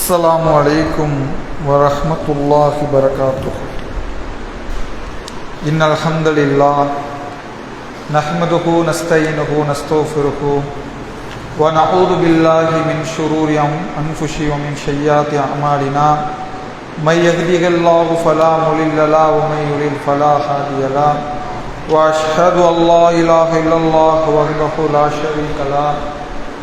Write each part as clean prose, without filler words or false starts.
السلام عليكم ورحمة الله وبركاته. إن الحمد لله نحمده نستعينه ونستغفره ونعوذ بالله من شرور أنفسنا ومن سيئات أعمالنا. من يهده الله فلا مضل له ومن يضلل فلا هادي له. وأشهد أن لا إله إلا الله وحده لا شريك له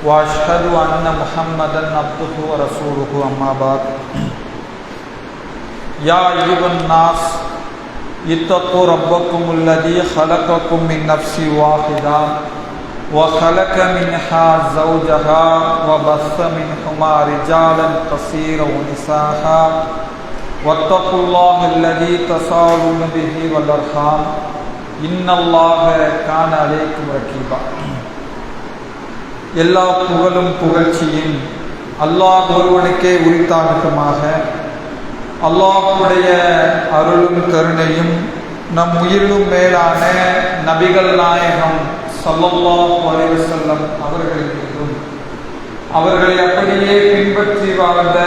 وأشهد أن محمدا عبده ورسوله. أما بعد. يا أيها الناس اتقوا ربكم الذي خلقكم من نفس واحدة وخلق منها زوجها وبث منهما رجالا كثيرا ونساء واتقوا الله الذي تساءلون به والأرحام إن الله كان عليكم رقيبا. எல்லா புகழும் புகழ்ச்சியும் அல்லாஹ் ஒருவனுக்கே உரித்தாகட்டுமாக. அல்லாஹ்வுடைய அருளும் கருணையும் நம் உயிரிலும் மேலான நபிகள் நாயகம் ஸல்லல்லாஹு அலைஹி வஸல்லம் அவர்கள் மீதும் அவர்களை அப்படியே பின்பற்றி வாழ்ந்த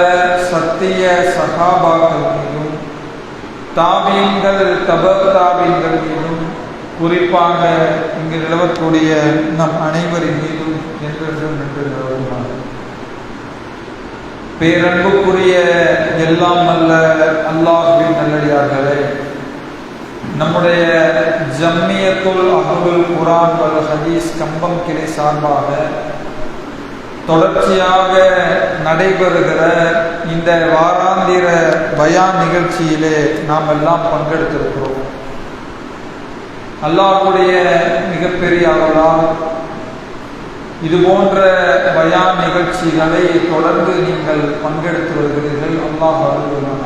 சத்திய சஹாபாக்கள் மீதும் தாபீன்கள் தபர் தாபீன்கள் மீதும் குறிப்பாக இங்கு நிலவக்கூடிய நம் அனைவரின் மீதும் என்றென்றும் நின்று நிலவுமாறு. பேரன்புக்குரிய எல்லாம் நல்ல அல்லாஹ்வின் நல்லடியார்களே, நம்முடைய ஜம்மியத்துல் அஹ்லுல் குர்ஆன் வல் ஹதீஸ் கம்பம் கிளை சார்பாக தொடர்ச்சியாக நடைபெறுகிற இந்த வாராந்திர பயான் நிகழ்ச்சியிலே நாம் எல்லாம் பங்கெடுத்திருக்கிறோம். அல்லாஹ்வுடைய மிகப்பெரிய அருளால் இது போன்ற பயான் நிகழ்ச்சிகளை தொடர்ந்து நீங்கள் பங்கெடுத்து வருகிறீர்கள். அல்லாஹ் அருள்வானாக.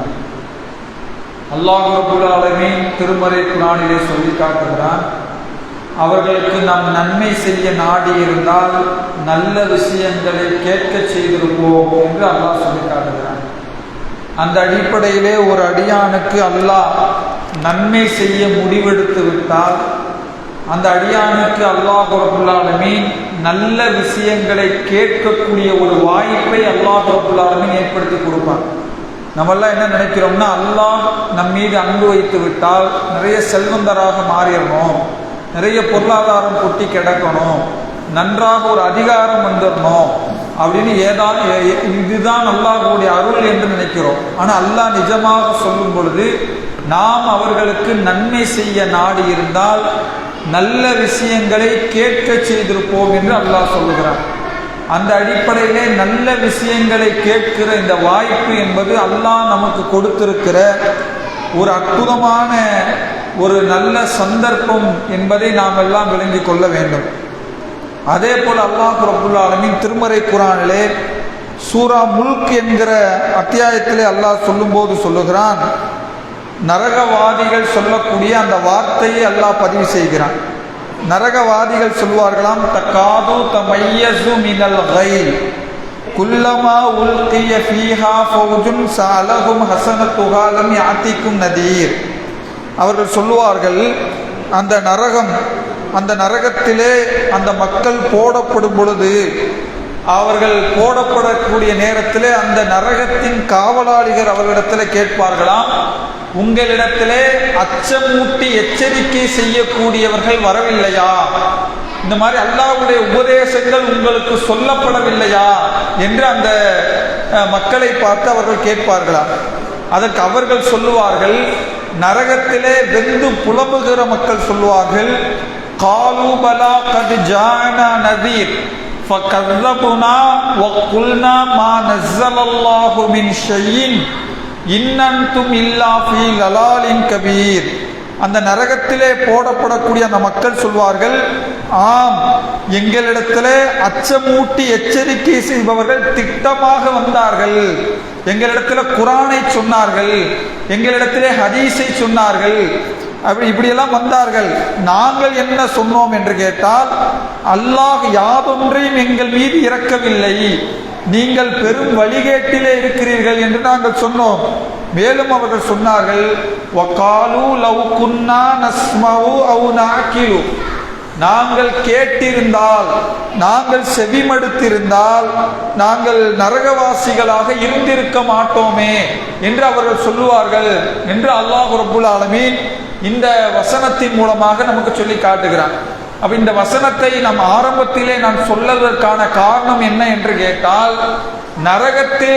அல்லாஹ் ரப்பல் ஆலமீன் திருமறை குர்ஆனிலே சொல்லி காட்டுகிறான், அவர்களுக்கு நாம் நன்மை செய்ய நாடி இருந்தால் நல்ல விஷயங்களை கேட்க செய்திருப்போம் என்று அல்லாஹ் சொல்லி காட்டுகிறான். அந்த அடிப்படையிலே ஒரு அடியானுக்கு அல்லாஹ் நன்மை செய்ய முடிவெடுத்து விட்டால் அந்த அடியானுக்கு அல்லாஹ் ரப்பல் ஆலமீன் நல்ல விஷயங்களை கேட்கக்கூடிய ஒரு வாய்ப்பை அல்லாஹ் ரப்பல் ஆலமீன் ஏற்படுத்தி கொடுப்பான். நம்மெல்லாம் என்ன நினைக்கிறோம்னா, அல்லாஹ் நம் மீது அன்பு வைத்து விட்டால் நிறைய செல்வந்தராக மாறிடணும், நிறைய பொருளாதாரம் கொட்டி கிடக்கணும், நன்றாக ஒரு அதிகாரம் வந்துடணும் அப்படின்னு இதுதான் அல்லாஹ்வுடைய அருள் என்று நினைக்கிறோம். ஆனால் அல்லாஹ் நிஜமாக சொல்லும் பொழுது, நாம் அவர்களுக்கு நன்மை செய்ய நாடி இருந்தால் நல்ல விஷயங்களை கேட்க செய்திருப்போம் என்று அல்லாஹ் சொல்லுகிறான். அந்த அடிப்படையிலே நல்ல விஷயங்களை கேட்கிற இந்த வாய்ப்பு என்பது அல்லாஹ் நமக்கு கொடுத்திருக்கிற ஒரு அற்புதமான ஒரு நல்ல சந்தர்ப்பம் என்பதை நாம் எல்லாம் விளங்கிக் கொள்ள வேண்டும். அதே போல் அல்லாஹ் ரப்பல் ஆலமீன் திருமறை குர்ஆனிலே சூரா முல்க் என்கிற அத்தியாயத்திலே அல்லாஹ் சொல்லும்போது சொல்லுகிறான், நரகவாதிகள் சொல்லக்கூடிய அந்த வார்த்தையை அல்லாஹ் பதிவு செய்கிறான். நரகவாதிகள் சொல்வார்களாம், தகாது தமையஸு மினல் கைல் குல்லமா உல்கிய ஃபீஹா ஃபௌஜுன் ஸஅலஹும் ஹஸனத்துஹா லம் யாத்திக்கும் நதீர். அவர்கள் சொல்லுவார்கள், அந்த நரகத்திலே அந்த மக்கள் போடப்படும் பொழுது அவர்கள் போடப்படக்கூடிய நேரத்திலே அந்த நரகத்தின் காவலாளிகள் அவர்களிடத்தில் கேட்பார்களாம், உங்களிடத்திலே அச்சமூட்டி எச்சரிக்கை செய்யக்கூடியவர்கள் வரவில்லையா? இந்த மாதிரி அல்லாஹ்வுடைய உபதேசங்கள் உங்களுக்கு சொல்லப்படவில்லையா என்று அந்த மக்களை பார்த்து அவர்கள் கேட்பார்களாம். அதற்கு அவர்கள் சொல்லுவார்கள், நரகத்திலே வெந்து புலம்புகிற மக்கள் சொல்லுவார்கள், காலு பலா கத் ஜானா நதீர் ஃபகذبنا وقلنا ما نزل الله من شيء إن أنتم إلا في ضلال كبير. அந்த நரகத்திலே போடப்படக்கூடிய அந்த மக்கள் சொல்வார்கள், ஆம், எங்களிடத்திலே அச்சமூட்டி எச்சரிக்கை செய்பவர்கள் திட்டமாக வந்தார்கள், எங்களிடத்தில் குரானை சொன்னார்கள், எங்களிடத்திலே ஹதீஸை சொன்னார்கள், இப்படியெல்லாம் வந்தார்கள். நாங்கள் என்ன சொன்னோம் என்று கேட்டால், அல்லாஹ் யாதொன்றையும் எங்கள் மீது இறக்கவில்லை, நீங்கள் பெரும் வழிகேட்டிலே இருக்கிறீர்கள் என்று நாங்கள் சொன்னோம். மேலும் அவர்கள் சொன்னார்கள், வகாலு லவ் குன்னா நஸ்மஉ அவ் நஅகிலு, நாங்கள் கேட்டிருந்தால், நாங்கள் செவிமடுத்திருந்தால் நாங்கள் நரகவாசிகளாக இருந்திருக்க மாட்டோமே என்று அவர்கள் சொல்லுவார்கள் என்று அல்லாஹ் ரப்புல் ஆலமீன் இந்த வசனத்தின் மூலமாக நமக்கு சொல்லி காட்டுகிறான். அப்ப இந்த வசனத்தை நம் ஆரம்பத்திலே நான் சொல்வதற்கான காரணம் என்ன என்று கேட்டால், நரகத்தே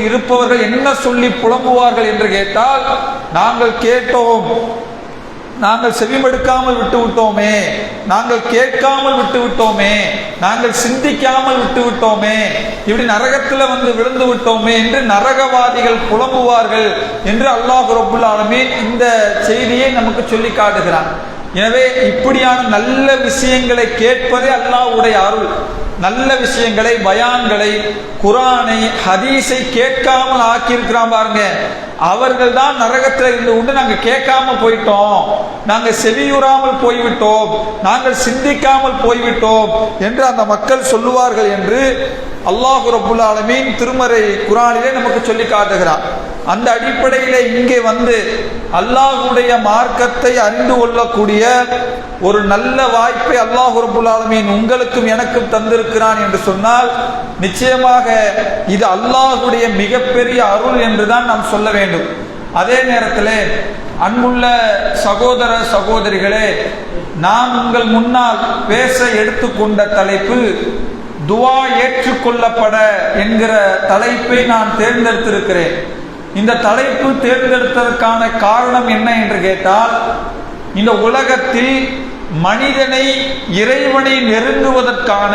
இருப்பவர்கள் என்ன சொல்லி புலம்புவார்கள் என்று கேட்டால், நாங்கள் கேட்டோம், நாங்கள் செவிமடுக்காமல் விட்டு விட்டோமே, நாங்கள் கேட்காமல் விட்டு விட்டோமே, நாங்கள் சிந்திக்காமல் விட்டு விட்டோமே, இப்படி நரகத்தில் வந்து விழுந்து விட்டோமே என்று நரகவாதிகள் புலம்புவார்கள் என்று அல்லாஹ் ரப்புல் ஆலமீன் இந்த செய்தியை நமக்கு சொல்லி காட்டுகிறான். எனவே இப்படியான நல்ல விஷயங்களை கேட்பதே அல்லாஹ்வுடைய அருள். நல்ல விஷயங்களை, பயான்களை, குரானை, ஹதீஸை கேட்காமல் ஆக்கியிருக்கிறான் பாருங்க, அவர்கள் தான் நரகத்தில் இருந்து உண்டு நாங்கள் கேட்காம போயிட்டோம், நாங்கள் செவியுறாமல் போய்விட்டோம், நாங்கள் சிந்திக்காமல் போய்விட்டோம் என்று அந்த மக்கள் சொல்லுவார்கள் என்று அல்லாஹ் ரப்புல் ஆலமீன் திருமறை குரானிலே நமக்கு சொல்லி காட்டுகிறான். அந்த அடிப்படையிலே இங்கே வந்து அல்லாஹ்வுடைய மார்க்கத்தை அறிந்து கொள்ளக்கூடிய ஒரு நல்ல வாய்ப்பை அல்லாஹ் ரப்புல் ஆலமீன் உங்களுக்கும் எனக்கும் தந்திருக்கிறான் என்று சொன்னால், நிச்சயமாக இது அல்லாஹ்வுடைய மிகப்பெரிய அருள் என்றுதான் நாம் சொல்ல வேண்டும். அதே நேரத்தில் அன்புள்ள சகோதர சகோதரிகளே, நான் உங்கள் முன்னால் பேச எடுத்துக்கொண்ட தலைப்பு துவா ஏற்றுக்கொள்ளப்பட என்கிற தலைப்பை நான் தேர்ந்தெடுத்திருக்கிறேன். இந்த தலைப்பு தேர்ந்தெடுத்ததற்கான காரணம் என்ன என்று கேட்டால், இந்த உலகத்தில் மனிதனை இறைவனை நெருங்குவதற்கான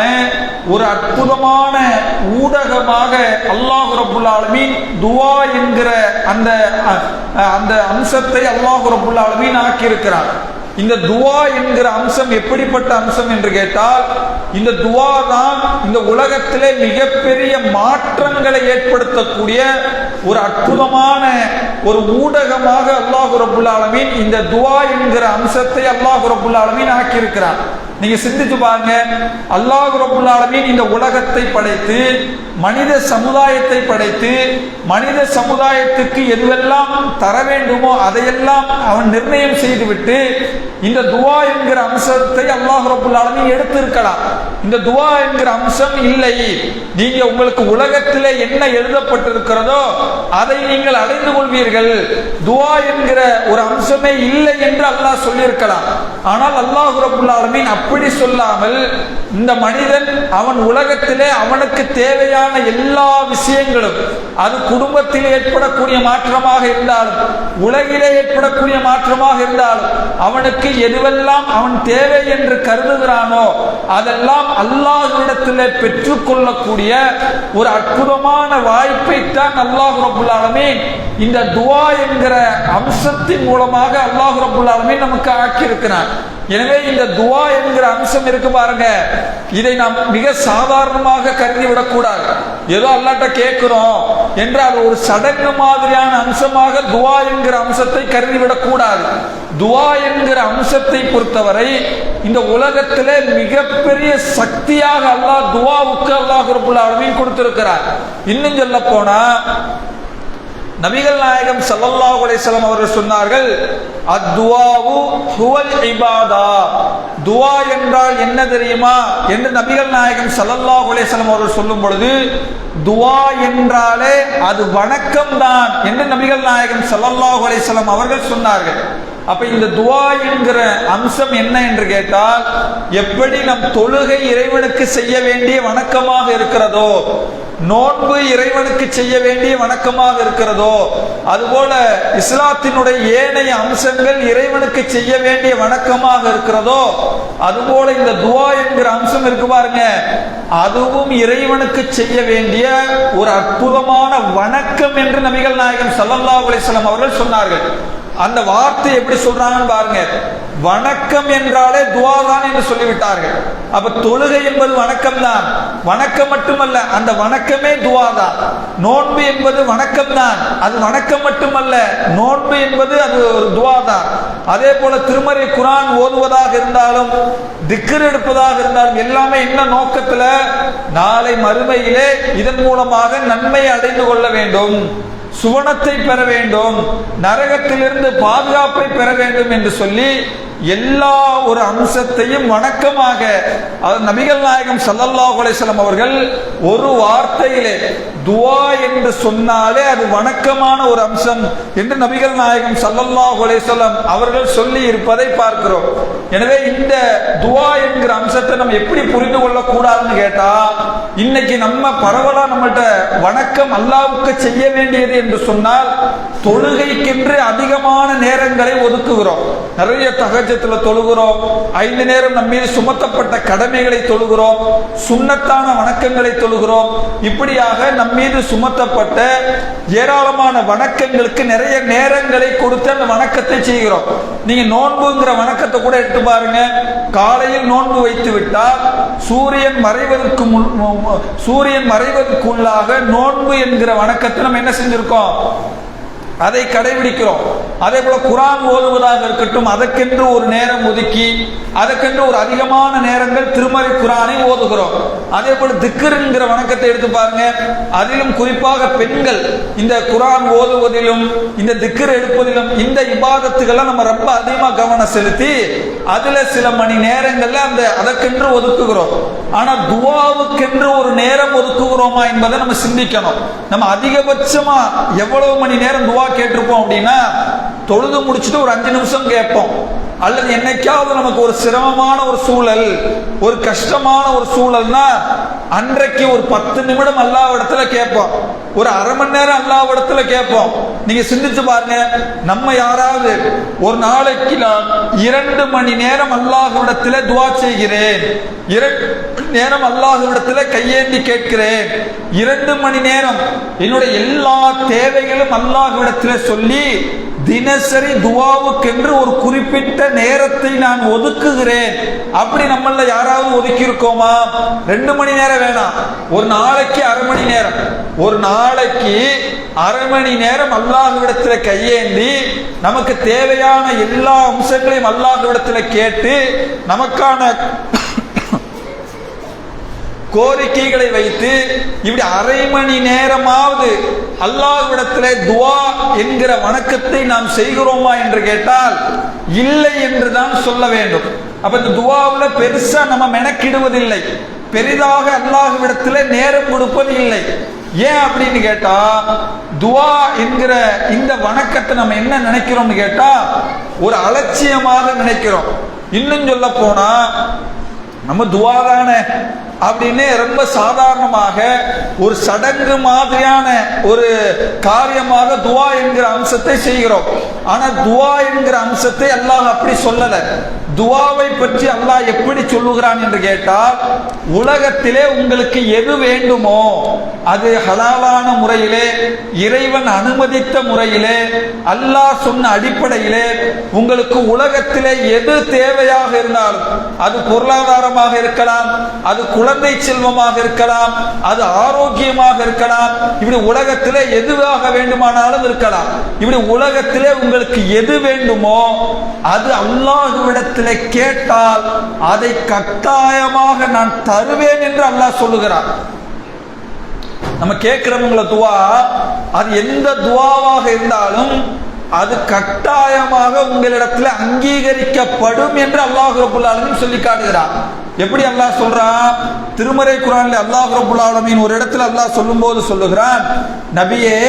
ஒரு அற்புதமான ஊடகமாக அல்லாஹ் ரப்புல் ஆலமீன் துவா என்கிற அந்த அம்சத்தை அல்லாஹ் ரப்புல் ஆலமீன் ஆக்கியிருக்கிறார். இந்த துவா என்கிற அம்சம் எப்படிப்பட்ட அம்சம் என்று கேட்டால், இந்த துவா தான் இந்த உலகத்திலே மிகப்பெரிய மாற்றங்களை ஏற்படுத்தக்கூடிய ஒரு அற்புதமான ஒரு ஊடகமாக அல்லாஹ் ரப்புல் ஆலமீன் இந்த துவா என்கிற அம்சத்தை அல்லாஹ் ரப்புல் ஆலமீன் ஆக்கியிருக்கிறார். நீங்க சிந்திச்சு பாருங்க, அல்லாஹ் ரப்புல் ஆலமீன் இந்த உலகத்தை படைத்து, மனித சமுதாயத்தை படைத்து, மனித சமுதாயத்துக்கு எதுவெல்லாம் தர வேண்டுமோ அதையெல்லாம் அவன் நிர்ணயம் செய்துவிட்டு இந்த துவா என்கிற அம்சத்தை அல்லாஹ் ரப்புல் ஆலமீன் எடுத்திருக்கலாம். இந்த துவா என்கிற அம்சம் இல்லை, நீங்க உங்களுக்கு உலகத்திலே என்ன எழுதப்பட்டிருக்கிறதோ அதை நீங்கள் அடைந்து கொள்வீர்கள், துவா என்கிற ஒரு அம்சமே இல்லை என்று அல்லாஹ் சொல்லியிருக்கலாம். ஆனால் அல்லாஹ் ரப்புல் ஆலமீன் அப்படி சொல்லாமல், இந்த மனிதன் அவன் உலகத்திலே அவனுக்கு தேவையான எல்லா விஷயங்களும், அது குடும்பத்தில் ஏற்படக்கூடிய மாற்றமாக இருந்தாலும், உலகிலே ஏற்படக்கூடிய மாற்றமாக இருந்தாலும், அவனுக்கு எதுவெல்லாம் அவன் தேவை என்று கருதுகிறானோ அதெல்லாம் அல்லாஹ்விடத்திலே பெற்றுக்கொள்ளக்கூடிய ஒரு அற்புதமான வாய்ப்பை தான் அல்லாஹ் ரப்புல் ஆலமீன் இந்த துவா என்கிற அம்சத்தின் மூலமாக அல்லாஹ் ரப்புல் ஆலமீன் நமக்கு ஆக்கியிருக்கிறான். எனவே இந்த துவா என்கிற அம்சம் இருக்கு பாருங்க, இதை நாம் மிக சாதாரணமாக கருதி விடக்கூடாது. ஏதோ அல்லாஹ்ட்ட கேட்கிறோம் என்றால் ஒரு சடங்கு மாதிரியான அம்சமாக துவா என்கிற அம்சத்தை கருதி விடக்கூடாது. துவா என்கிற அம்சத்தை பொறுத்தவரை இந்த உலகத்திலே மிகப்பெரிய சக்தியாக அல்லாஹ் துவாவுக்கு அல்லாஹ் ரப்புல் ஆலமீன் கொடுத்திருக்கிறார். இன்னும் சொல்ல போனா நபிகள் நாயகம் ஸல்லல்லாஹு அலைஹி வஸல்லம் அவர்கள் சொன்னார்கள், அத்துவாவு ஹுவல் இபாதா, துவா என்றால் என்ன தெரியுமா என்று நபிகள் நாயகம் ஸல்லல்லாஹு அலைஹி வஸல்லம் அவர்கள் சொல்லும் பொழுது, துவா என்றாலே அது வணக்கம் தான் என்று நபிகள் நாயகம் ஸல்லல்லாஹு அலைஹி வஸல்லம் அவர்கள் சொன்னார்கள். அப்ப இந்த துவா என்கிற அம்சம் என்ன என்று கேட்டால், எப்படி நம் தொழுகை இறைவனுக்கு செய்ய வேண்டிய வணக்கமாக இருக்கிறதோ, நோன்பு இறைவனுக்கு செய்ய வேண்டிய வணக்கமாக இருக்கிறதோ, அதுபோல இஸ்லாத்தினுடைய ஏனைய அம்சங்கள் இறைவனுக்கு செய்ய வேண்டிய வணக்கமாக இருக்கிறதோ, அதுபோல இந்த துவா என்கிற அம்சம் இருக்கு பாருங்க, அதுவும் இறைவனுக்கு செய்ய வேண்டிய ஒரு அற்புதமான வணக்கம் என்று நபிகள் நாயகம் ஸல்லல்லாஹு அலைஹி வஸல்லம் அவர்கள் சொன்னார்கள். அந்த வார்த்தை எப்படி சொல்றாங்கன்னு பாருங்க, வணக்கம் என்றாலே துவா தான் என்று சொல்லிவிட்டார்கள். அப்ப தொழுகை என்பது வணக்கம் தான், வணக்கம் மட்டுமல்ல, அந்த வணக்கமே துவா தான். நோன்பு என்பது வணக்கம் தான், அது வணக்கம் மட்டுமல்ல, நோன்பு என்பது அது ஒரு துவா தான். அதே போல திருமறை குர்ஆன் ஓதுவதாக இருந்தாலும், திக்ர் எடுப்பதாக இருந்தாலும், எல்லாமே என்ன நோக்கத்துல, நாளை மறுமையிலே இதன் மூலமாக நன்மை அடைந்து கொள்ள வேண்டும், சுவனத்தை பெற வேண்டும், நரகத்திலிருந்து பாதுகாப்பை பெற வேண்டும் என்று சொல்லி எல்லா ஒரு அம்சத்தையும் வணக்கமாக நபிகள் நாயகம் ஸல்லல்லாஹு அலைஹி வஸல்லம் அவர்கள் ஒரு வார்த்தையிலே துஆ என்று சொன்னாலே அது வணக்கமான ஒரு அம்சம் என்று நபிகள் நாயகம் ஸல்லல்லாஹு அலைஹி வஸல்லம் அவர்கள் சொல்லி இருப்பதை பார்க்கிறோம். எனவே இந்த துஆ என்கிற அம்சத்தை நம்ம எப்படி புரிந்து கொள்ள கூடாதுன்னு கேட்டா, இன்னைக்கு நம்ம பரவலா நம்மகிட்ட வணக்கம் அல்லாஹ்வுக்கு செய்ய வேண்டியது என்று சொன்னால் தொழுகைக்கென்று அதிகமான நேரங்களை ஒதுக்குகிறோம். நிறைய தஹஜ்ஜுத்ல தொழுகிறோம், 5 நேரம் நம்ம மீது சுமத்தப்பட்ட கடமைகளை தொழுகிறோம், சுன்னத்தான வணக்கங்களை தொழுகிறோம். இப்படியாக நம் மீது சுமத்தப்பட்ட ஏராளமான வணக்கங்களுக்கு நிறைய நேரங்களை கொடுத்து அந்த வணக்கத்தை செய்கிறோம். நீங்க நோன்புங்கிற வணக்கத்தை கூட எடுத்து பாருங்க. காலையில் நோன்பு வைத்து விட்டால் சூரியன் மறைவதற்குள்ளாக நோன்பு என்கிற வணக்கத்தை நம்ம என்ன செஞ்சிருக்கோம், அதை கடைபிடிக்கிறோம். அதே போல குர்ஆன் ஓதுவதாக இருக்கட்டும், அதற்கென்று ஒரு நேரம் ஒதுக்கி அதற்கென்று ஒரு அதிகமான நேரங்கள் திருமறை குர்ஆனை ஓதுகிறோம். அதே போல திக்ர் என்கிற வணக்கத்தை எடுத்து பாருங்க, அதிலும் குறிப்பாக பெண்கள் இந்த குர்ஆன் ஓதுவதிலும் இந்த திக்ர் எடுப்பதிலும் இந்த இபாதத்துகளை நம்ம ரொம்ப அதிகமாக கவனம் செலுத்தி அதுல சில மணி நேரங்கள்ல அதற்கென்று ஒதுக்குகிறோம். ஆனா துஆவுக்கென்று ஒரு நேரம் ஒதுக்குகிறோமா என்பதை நம்ம சிந்திக்கணும். நம்ம அதிகபட்சமா எவ்வளவு மணி நேரம் துஆ கேட்டிருப்போம் அப்படின்னா, தொழுது முடிச்சுட்டு ஒரு 5 நிமிஷம் கேட்போம், அல்லது என்னைக்காவது நமக்கு ஒரு சிரமமான ஒரு சூழல், ஒரு கஷ்டமான ஒரு சூழல்னா அன்றைக்கு ஒரு 10 நிமிடம் அல்லாஹ்விடத்துல கேட்போம், ஒரு அரை மணி நேரம் அல்லாஹ்விடத்துல கேட்போம். நீங்க சிந்திச்சு பாருங்க, நம்ம யாராவது ஒரு நாளைக்கு நான் 2 மணி நேரம் அல்லாஹ்விடத்துல துஆ செய்கிறேன், 2 நேரம் அல்லாஹ்விடத்துல கையேந்தி கேட்கிறேன், 2 மணி நேரம் என்னுடைய எல்லா தேவைகளும் அல்லாஹ்விடத்துல சொல்லி தினசரி துஆவுக்கென்று ஒரு குறிப்பிட்ட நேரத்தை நான் ஒதுக்குகிறேன், அப்படி நம்மள யாராவது ஒதுக்கி இருக்கோமா? 2 மணி நேரம் வேணாம், ஒரு நாளைக்கு அரை மணி நேரம், ஒரு நாளைக்கு அரை மணி நேரம் அல்லாஹ்விடத்துல கையேந்தி நமக்கு தேவையான எல்லா அம்சங்களையும் அல்லாஹ்விடத்துல கேட்டு நமக்கான கோரிக்கைகளை வைத்து இப்படி அரை மணி நேரமாவது அல்லாஹ்விடத்திலே துஆ என்கிற வணக்கத்தை நாம் செய்கிறோமா என்று கேட்டால் இல்லை என்று தான் சொல்ல வேண்டும். அப்ப இந்த துஆவுல பெருசா நம்ம மெனக்கிடுவதில்லை, பெரிதாக அல்லாஹ்விடத்திலே நேரம் கொடுப்பது இல்லை. ஏன் அப்படின்னு கேட்டா, துஆ என்கிற இந்த வணக்கத்தை நம்ம என்ன நினைக்கிறோம்னு கேட்டா ஒரு அலட்சியமாக நினைக்கிறோம். இன்னும் சொல்ல போனா நம்ம துஆ தானே அப்படின்னு ரொம்ப சாதாரணமாக ஒரு சடங்கு மாதிரியான ஒரு காரியமாக துஆ என்கிற அம்சத்தை செய்கிறோம். ஆனா துஆ என்கிற அம்சத்தை அல்லாஹ் அப்படி சொல்லல. துஆவை பற்றி அல்லாஹ் எப்படி சொல்லுகிறான் என்று கேட்டால், உலகத்திலே உங்களுக்கு எது வேண்டுமோ அது ஹலாலான முறையிலே, இறைவன் அனுமதித்த முறையிலே, அல்லாஹ் சொன்ன அடிப்படையிலே உங்களுக்கு உலகத்திலே எது தேவையாக இருந்தாலும், அது பொருளாதாரமாக இருக்கலாம், அது குழந்தை செல்வமாக இருக்கலாம், அது ஆரோக்கியமாக இருக்கலாம், இப்படி உலகத்திலே எதுவாக வேண்டுமானாலும் இருக்கலாம். இப்படி உலகத்திலே உங்களுக்கு எது வேண்டுமோ அது அல்லாஹ்விடத்திலே கேட்டால் அதை கட்டாயமாக நான் தருவேன் என்று அல்லாஹ் சொல்லுகிறார். நம்ம கேட்கிறவங்கள துவா, அது எந்த துவாவாக இருந்தாலும் அது கட்டாயமாக உங்களிடத்தில் அங்கீகரிக்கப்படும் என்று அல்லாஹ் ரப்பல் ஆலமீன் சொல்லி காட்டுகிறார். எப்படி அல்லாஹ் சொல்றான்? திருமறை குர்ஆன்ல அல்லாஹ் ரப்பல் ஆலமீன் ஒரு இடத்துல அல்லாஹ் சொல்லும்போது சொல்லுகிறான், நபியே,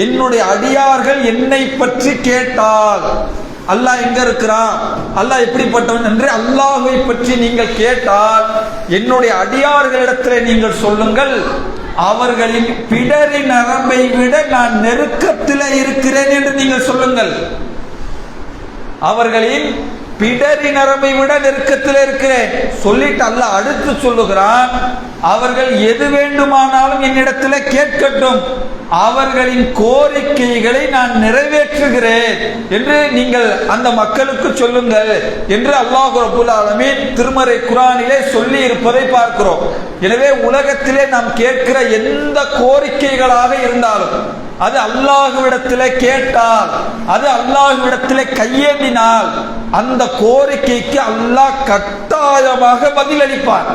என்னுடைய அடியார்கள் என்னை பற்றி கேட்டால், அல்லாஹ் எங்க இருக்கிறான், அல்லாஹ் எப்படிப்பட்டவன் என்று அல்லாஹ்வை பற்றி நீங்கள் கேட்டால் என்னுடைய அடியார்களிடத்தில் நீங்கள் சொல்லுங்கள், அவர்களின் பிடரி நரம்பை விட நான் நெருக்கத்தில் இருக்கிறேன் என்று நீங்கள் சொல்லுங்கள். அவர்களின் பிடரி நரம்பை விட நெருக்கத்தில் இருக்கிறேன் சொல்லிட்டு அல்லாஹ் அடுத்து சொல்லுகிறான், அவர்கள் எது வேண்டுமானாலும் என்னிடத்தில் கேட்கட்டும், அவர்களின் கோரிக்கைகளை நான் நிறைவேற்றுகிறேன் என்று நீங்கள் அந்த மக்களுக்கு சொல்லுங்கள் என்று அல்லாஹ் ரப்பல் ஆலமீன் திருமறை குர்ஆனிலே சொல்லி இருப்பதை பார்க்கிறோம். எனவே உலகத்திலே நாம் கேட்கிற எந்த கோரிக்கைகளாக இருந்தாலும் அது அல்லாஹ்விடத்திலே கேட்டால், அது அல்லாஹ்விடத்திலே கையேந்தினால் அந்த கோரிக்கைக்கு அல்லாஹ் கட்டாயமாக பதிலளிப்பார்.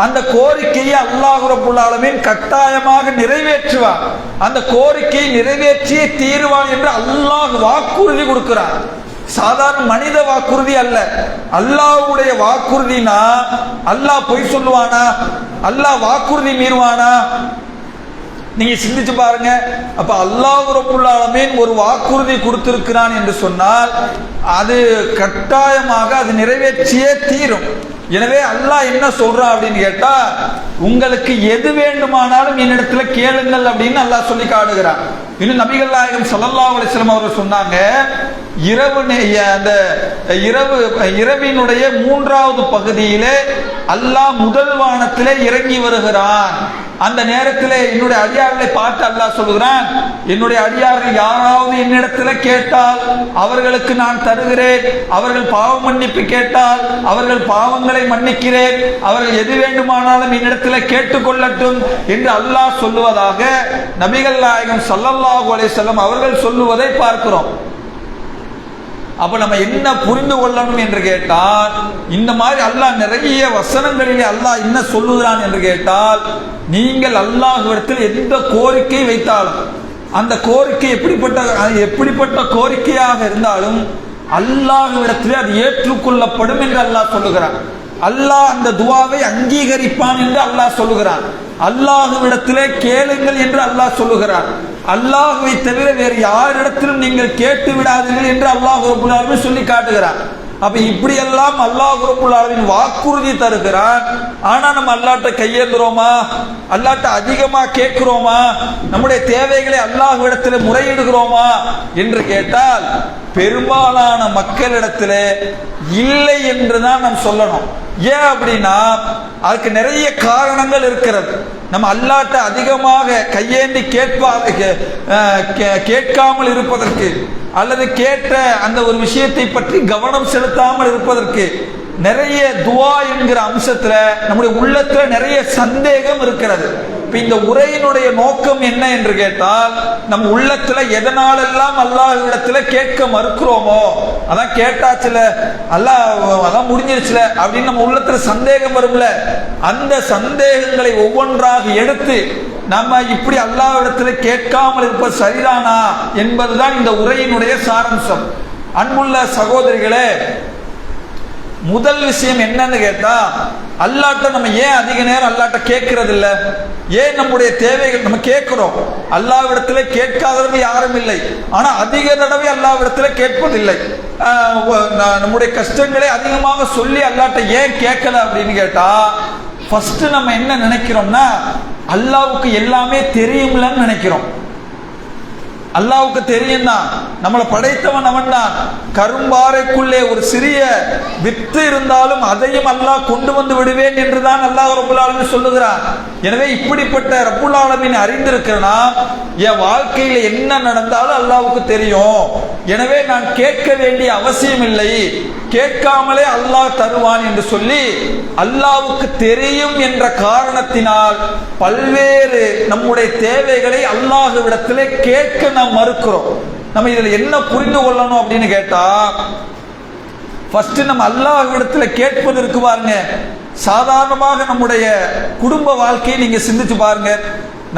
அந்த கோரிக்கையை அல்லாஹ் ரப்பல் ஆலமீன் கட்டாயமாக நிறைவேற்றுவார். அந்த கோரிக்கையை நிறைவேற்றியே தீர்வான் என்று அல்லாஹ் வாக்குறுதி கொடுக்கிறார். சாதாரண மனித வாக்குறுதி அல்ல, அல்லாஹ்வுடைய வாக்குறுதினா அல்லாஹ் பொய் சொல்லுவானா? அல்லாஹ் வாக்குறுதி மீறுவானா? நீங்க சிந்திச்சு பாருங்க. அப்ப அல்லாஹ் ரப்பல் ஆலமீன் ஒரு வாக்குறுதி கொடுத்திருக்கிறான் என்று சொன்னால் அது கட்டாயமாக அது நிறைவேற்றியே தீரும். எனவே அல்லாஹ் என்ன சொல்றான் அப்படின்னு கேட்டா, உங்களுக்கு எது வேண்டுமானாலும் என்னிடத்துல கேளுங்கள் அப்படின்னு அல்லாஹ் சொல்லி காட்டுகிறான். இன்னும் நபிகள் நாயகம் ஸல்லல்லாஹு அலைஹி வஸல்லம் அவர்கள் சொன்னாங்க, இரவினுடைய 3வது பகுதியிலே அல்லாஹ் முதல் வானத்திலே இறங்கி வருகிறான். அந்த நேரத்தில் என்னுடைய அடியார்களை பார்த்து அல்லாஹ் சொல்லுகிறான், என்னுடைய அடியார்கள் யாராவது என்னிடத்தில் கேட்டால் அவர்களுக்கு நான் தருகிறேன், அவர்கள் பாவ மன்னிப்பு கேட்டால் அவர்கள் பாவங்களை மன்னிக்கிறேன், அவர்கள் எது வேண்டுமானாலும் என்னிடத்தில் கேட்டுக்கொள்ளட்டும் என்று அல்லாஹ் சொல்லுவதாக நபிகள் நாயகம் ஸல்லல்லாஹு அலைஹி வஸல்லம் அவர்கள் சொல்லுவதை பார்க்கிறோம். அப்ப நம்ம என்ன புரிந்து கொள்ளணும் என்று கேட்டால், இந்த மாதிரி அல்லாஹ் நிறைய வசனங்களிலே அல்லாஹ் என்ன சொல்லுகிறான் என்று கேட்டால், நீங்கள் அல்லாஹ்விடத்தில் எந்த கோரிக்கை வைத்தாலும் அந்த கோரிக்கை எப்படிப்பட்ட கோரிக்கையாக இருந்தாலும் அல்லாஹ்விடத்திலே அது ஏற்றுக்கொள்ளப்படும் என்று அல்லாஹ் சொல்லுகிறான். அல்லாஹ் அந்த துஆவை அங்கீகரிப்பான் என்று அல்லாஹ் சொல்லுகிறான். அல்லாஹ்விடத்திலே கேளுங்கள் என்று அல்லாஹ் சொல்லுகிறான். அல்லாஹ்வை தவிர வேறு யாரிடத்திலும் நீங்கள் கேட்டு விடாதீர்கள் என்று அல்லாஹ் ரப்பல் ஆலமீன் சொல்லி காட்டுகிறான். அப்ப இப்படி எல்லாம் அல்லாஹ் ரப்பல் ஆலமீன் வாக்குறுதி தருகிறான். ஆனா நம்ம அல்லாஹ்ட்ட கையேந்துறோமா? அல்லாஹ்ட்ட அதிகமா கேட்கிறோமா? நம்முடைய தேவைகளை அல்லாஹ்விடத்தில் முறையிடுகிறோமா என்று கேட்டால் பெரும்பாலான மக்களிடத்திலே இல்லை என்றுதான் நாம் சொல்லணும். ஏன் அப்படின்னா அதுக்கு நிறைய காரணங்கள் இருக்கிறது. நம்ம அல்லாஹ்ட்ட அதிகமாக கையேந்தி கேட்காமல் இருப்பதற்கு அல்லது கேட்ட அந்த ஒரு விஷயத்தை பற்றி கவனம் செலுத்தாமல் இருப்பதற்கு நிறைய துஆ என்கிற அம்சத்துல நம்முடைய உள்ளத்துல நிறைய சந்தேகம் இருக்கிறது. இப்ப இந்த உரையினுடைய நோக்கம் என்ன என்று கேட்டால், நம்ம உள்ளத்துல எதனாலெல்லாம் அல்லாஹ்விடத்துல கேட்க மறுக்கிறோமோ, அதான் கேட்டாச்சுல அல்லாஹ் அதான் முடிஞ்சிருச்சுல அப்படின்னு நம்ம உள்ளத்துல சந்தேகம் வரும்ல, அந்த சந்தேகங்களை ஒவ்வொன்றாக எடுத்து நம்ம இப்படி அல்லாஹ்விடத்துல கேட்காமல் இருப்பது சரிதானா என்பதுதான் இந்த உரையினுடைய சாராம்சம். அன்புள்ள சகோதரிகளே, முதல் விஷயம் என்னன்னு கேட்டா, அல்லாஹ்ட்ட நம்ம ஏன் அதிக நேரம் அல்லாஹ்ட்ட கேட்கறது இல்ல? ஏன் நம்முடைய தேவைகள் நம்ம கேட்கிறோம்? அல்லாஹ்விடத்துல கேட்காதவர்கள் யாரும் இல்லை, ஆனா அதிக தடவை அல்லாஹ்விடத்துல கேட்பதில்லை. நம்முடைய கஷ்டங்களை அதிகமாக சொல்லி அல்லாஹ்ட்ட ஏன் கேட்கல அப்படின்னு கேட்டா, ஃபர்ஸ்ட் நம்ம என்ன நினைக்கிறோம்னா அல்லாஹ்வுக்கு எல்லாமே தெரியும்லன்னு நினைக்கிறோம். அல்லாஹ்வுக்கு தெரியும் தான், நம்மளை படைத்தவன் அவன் தான். கரும்பாறைக்குள்ளே ஒரு சிறிய வித்து இருந்தாலும் அதையும் அல்லாஹ் கொண்டு வந்து விடுவேன் என்றுதான் அல்லாஹ் ரப்பல் ஆலமீன் சொல்லுகிறான். எனவே இப்படிப்பட்ட ரப்பல் ஆலமீன் அறிந்திருக்கிறனா என் வாழ்க்கையில என்ன நடந்தாலும் அல்லாஹ்வுக்கு தெரியும். எனவே நான் கேட்க வேண்டிய அவசியம் இல்லை, கேட்காமலே அல்லாஹ் தருவான் என்று சொல்லி அல்லாஹ்வுக்கு தெரியும் என்ற காரணத்தினால் பல்வேறு நம்முடைய தேவைகளை அல்லாஹ்விடத்திலே கேட்க நாம் மறுக்கிறோம். நம்ம இதுல என்ன புரிந்து கொள்ளணும் அப்படின்னு கேட்டா, ஃபர்ஸ்ட் நம்ம அல்லாஹ்விடத்துல கேட்பதற்கு பாருங்க, சாதாரணமாக நம்முடைய குடும்ப வாழ்க்கையை நீங்க சிந்திச்சு பாருங்க.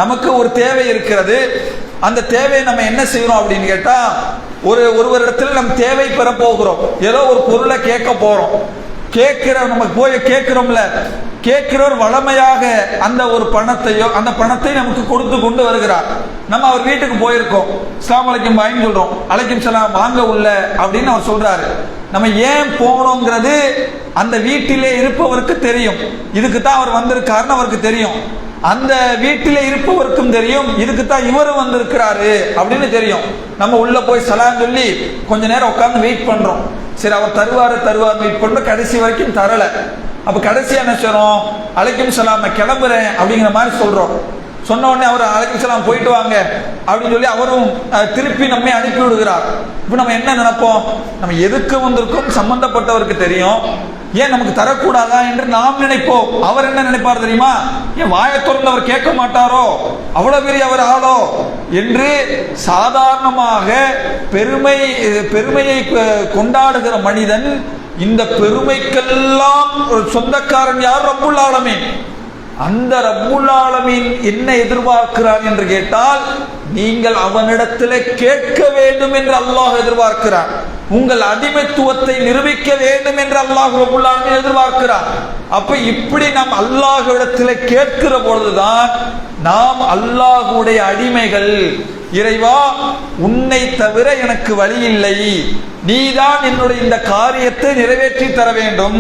நமக்கு ஒரு தேவை இருக்கிறது. அந்த தேவையை நம்ம என்ன செய்யறோம் அப்படின்னு கேட்டா, ஒருவரிடத்தில் நம்ம தேவை பெற போகிறோம். ஏதோ ஒரு பொருளை கேட்க போறோம். நமக்கு போய் கேட்கிறோம்ல, கேட்கிறவர் வளமையாக அந்த ஒரு பணத்தை நமக்கு கொடுத்து கொண்டு வருகிறார். நம்ம அவர் வீட்டுக்கு போயிருக்கோம். அஸ்ஸலாமு அலைக்கும் பாய்ன்னு சொல்றோம். அலைக்கும் சலாம், வாங்க உள்ள அப்படின்னு அவர் சொல்றாரு. நம்ம ஏன் போனோங்கிறது அந்த வீட்டிலே இருப்பவருக்கு தெரியும். இதுக்கு தான் அவர் வந்திருக்காருன்னு அவருக்கு தெரியும். அந்த வீட்டிலே இருப்பவருக்கும் தெரியும், இதுக்கு தான் இவர் வந்திருக்கிறாரு அப்படின்னு தெரியும். நம்ம உள்ள போய் சலாம் சொல்லி கொஞ்ச நேரம் உட்கார்ந்து வெயிட் பண்றோம். சரி, அவர் தருவாரு வெயிட் பண்ற, கடைசி வரைக்கும் தரல. அப்ப கடைசியா என்ன செய்றோம்? அலைக்கும் சலாம், நான் கிளம்புறேன் அப்படிங்கிற மாதிரி சொல்றோம். சொன்ன உடனே அவர் அலைக்கும் சலாம் போயிட்டு வாங்க அப்படின்னு சொல்லி அவரும் திருப்பி நம்மை அனுப்பி விடுகிறார். இப்ப நம்ம என்ன நினைப்போம்? நம்ம எதுக்கு வந்திருக்கோம் சம்பந்தப்பட்டவருக்கு தெரியும், ஏன் நமக்கு தரக்கூடாதா என்று நாம் நினைப்போம். அவர் என்ன நினைப்பார் தெரியுமா? ஏன் வாயை திறந்து அவர் கேட்க மாட்டாரோ, அவ்வளவு பெரிய அவர் ஆளோ என்று சாதாரணமாக பெருமையை கொண்டாடுகிற மனிதன், இந்த பெருமைக்கெல்லாம் சொந்தக்காரன் யார்? ரப்புல் ஆலமீன். அந்த ரப்புல் ஆலமீன் என்ன எதிர்பார்க்கிறான் என்று கேட்டால், நீங்கள் அவனிடத்தில் கேட்க வேண்டும் என்று அல்லாஹ் எதிர்பார்க்கிறான். உங்கள் அடிமைத்துவத்தை நிரூபிக்க வேண்டும் என்று அல்லாஹ் ரப்புல் ஆலமீன் எதிர்பார்க்கிறான். அப்ப இப்படி நாம் அல்லாஹ்விடத்தில் கேட்கிற பொழுதுதான் நாம் அல்லாஹ்வுடைய அடிமைகள். இறைவா, உன்னை தவிர எனக்கு வழி இல்லை, நீதான் என்னுடைய இந்த காரியத்தை நிறைவேற்றி தர வேண்டும்,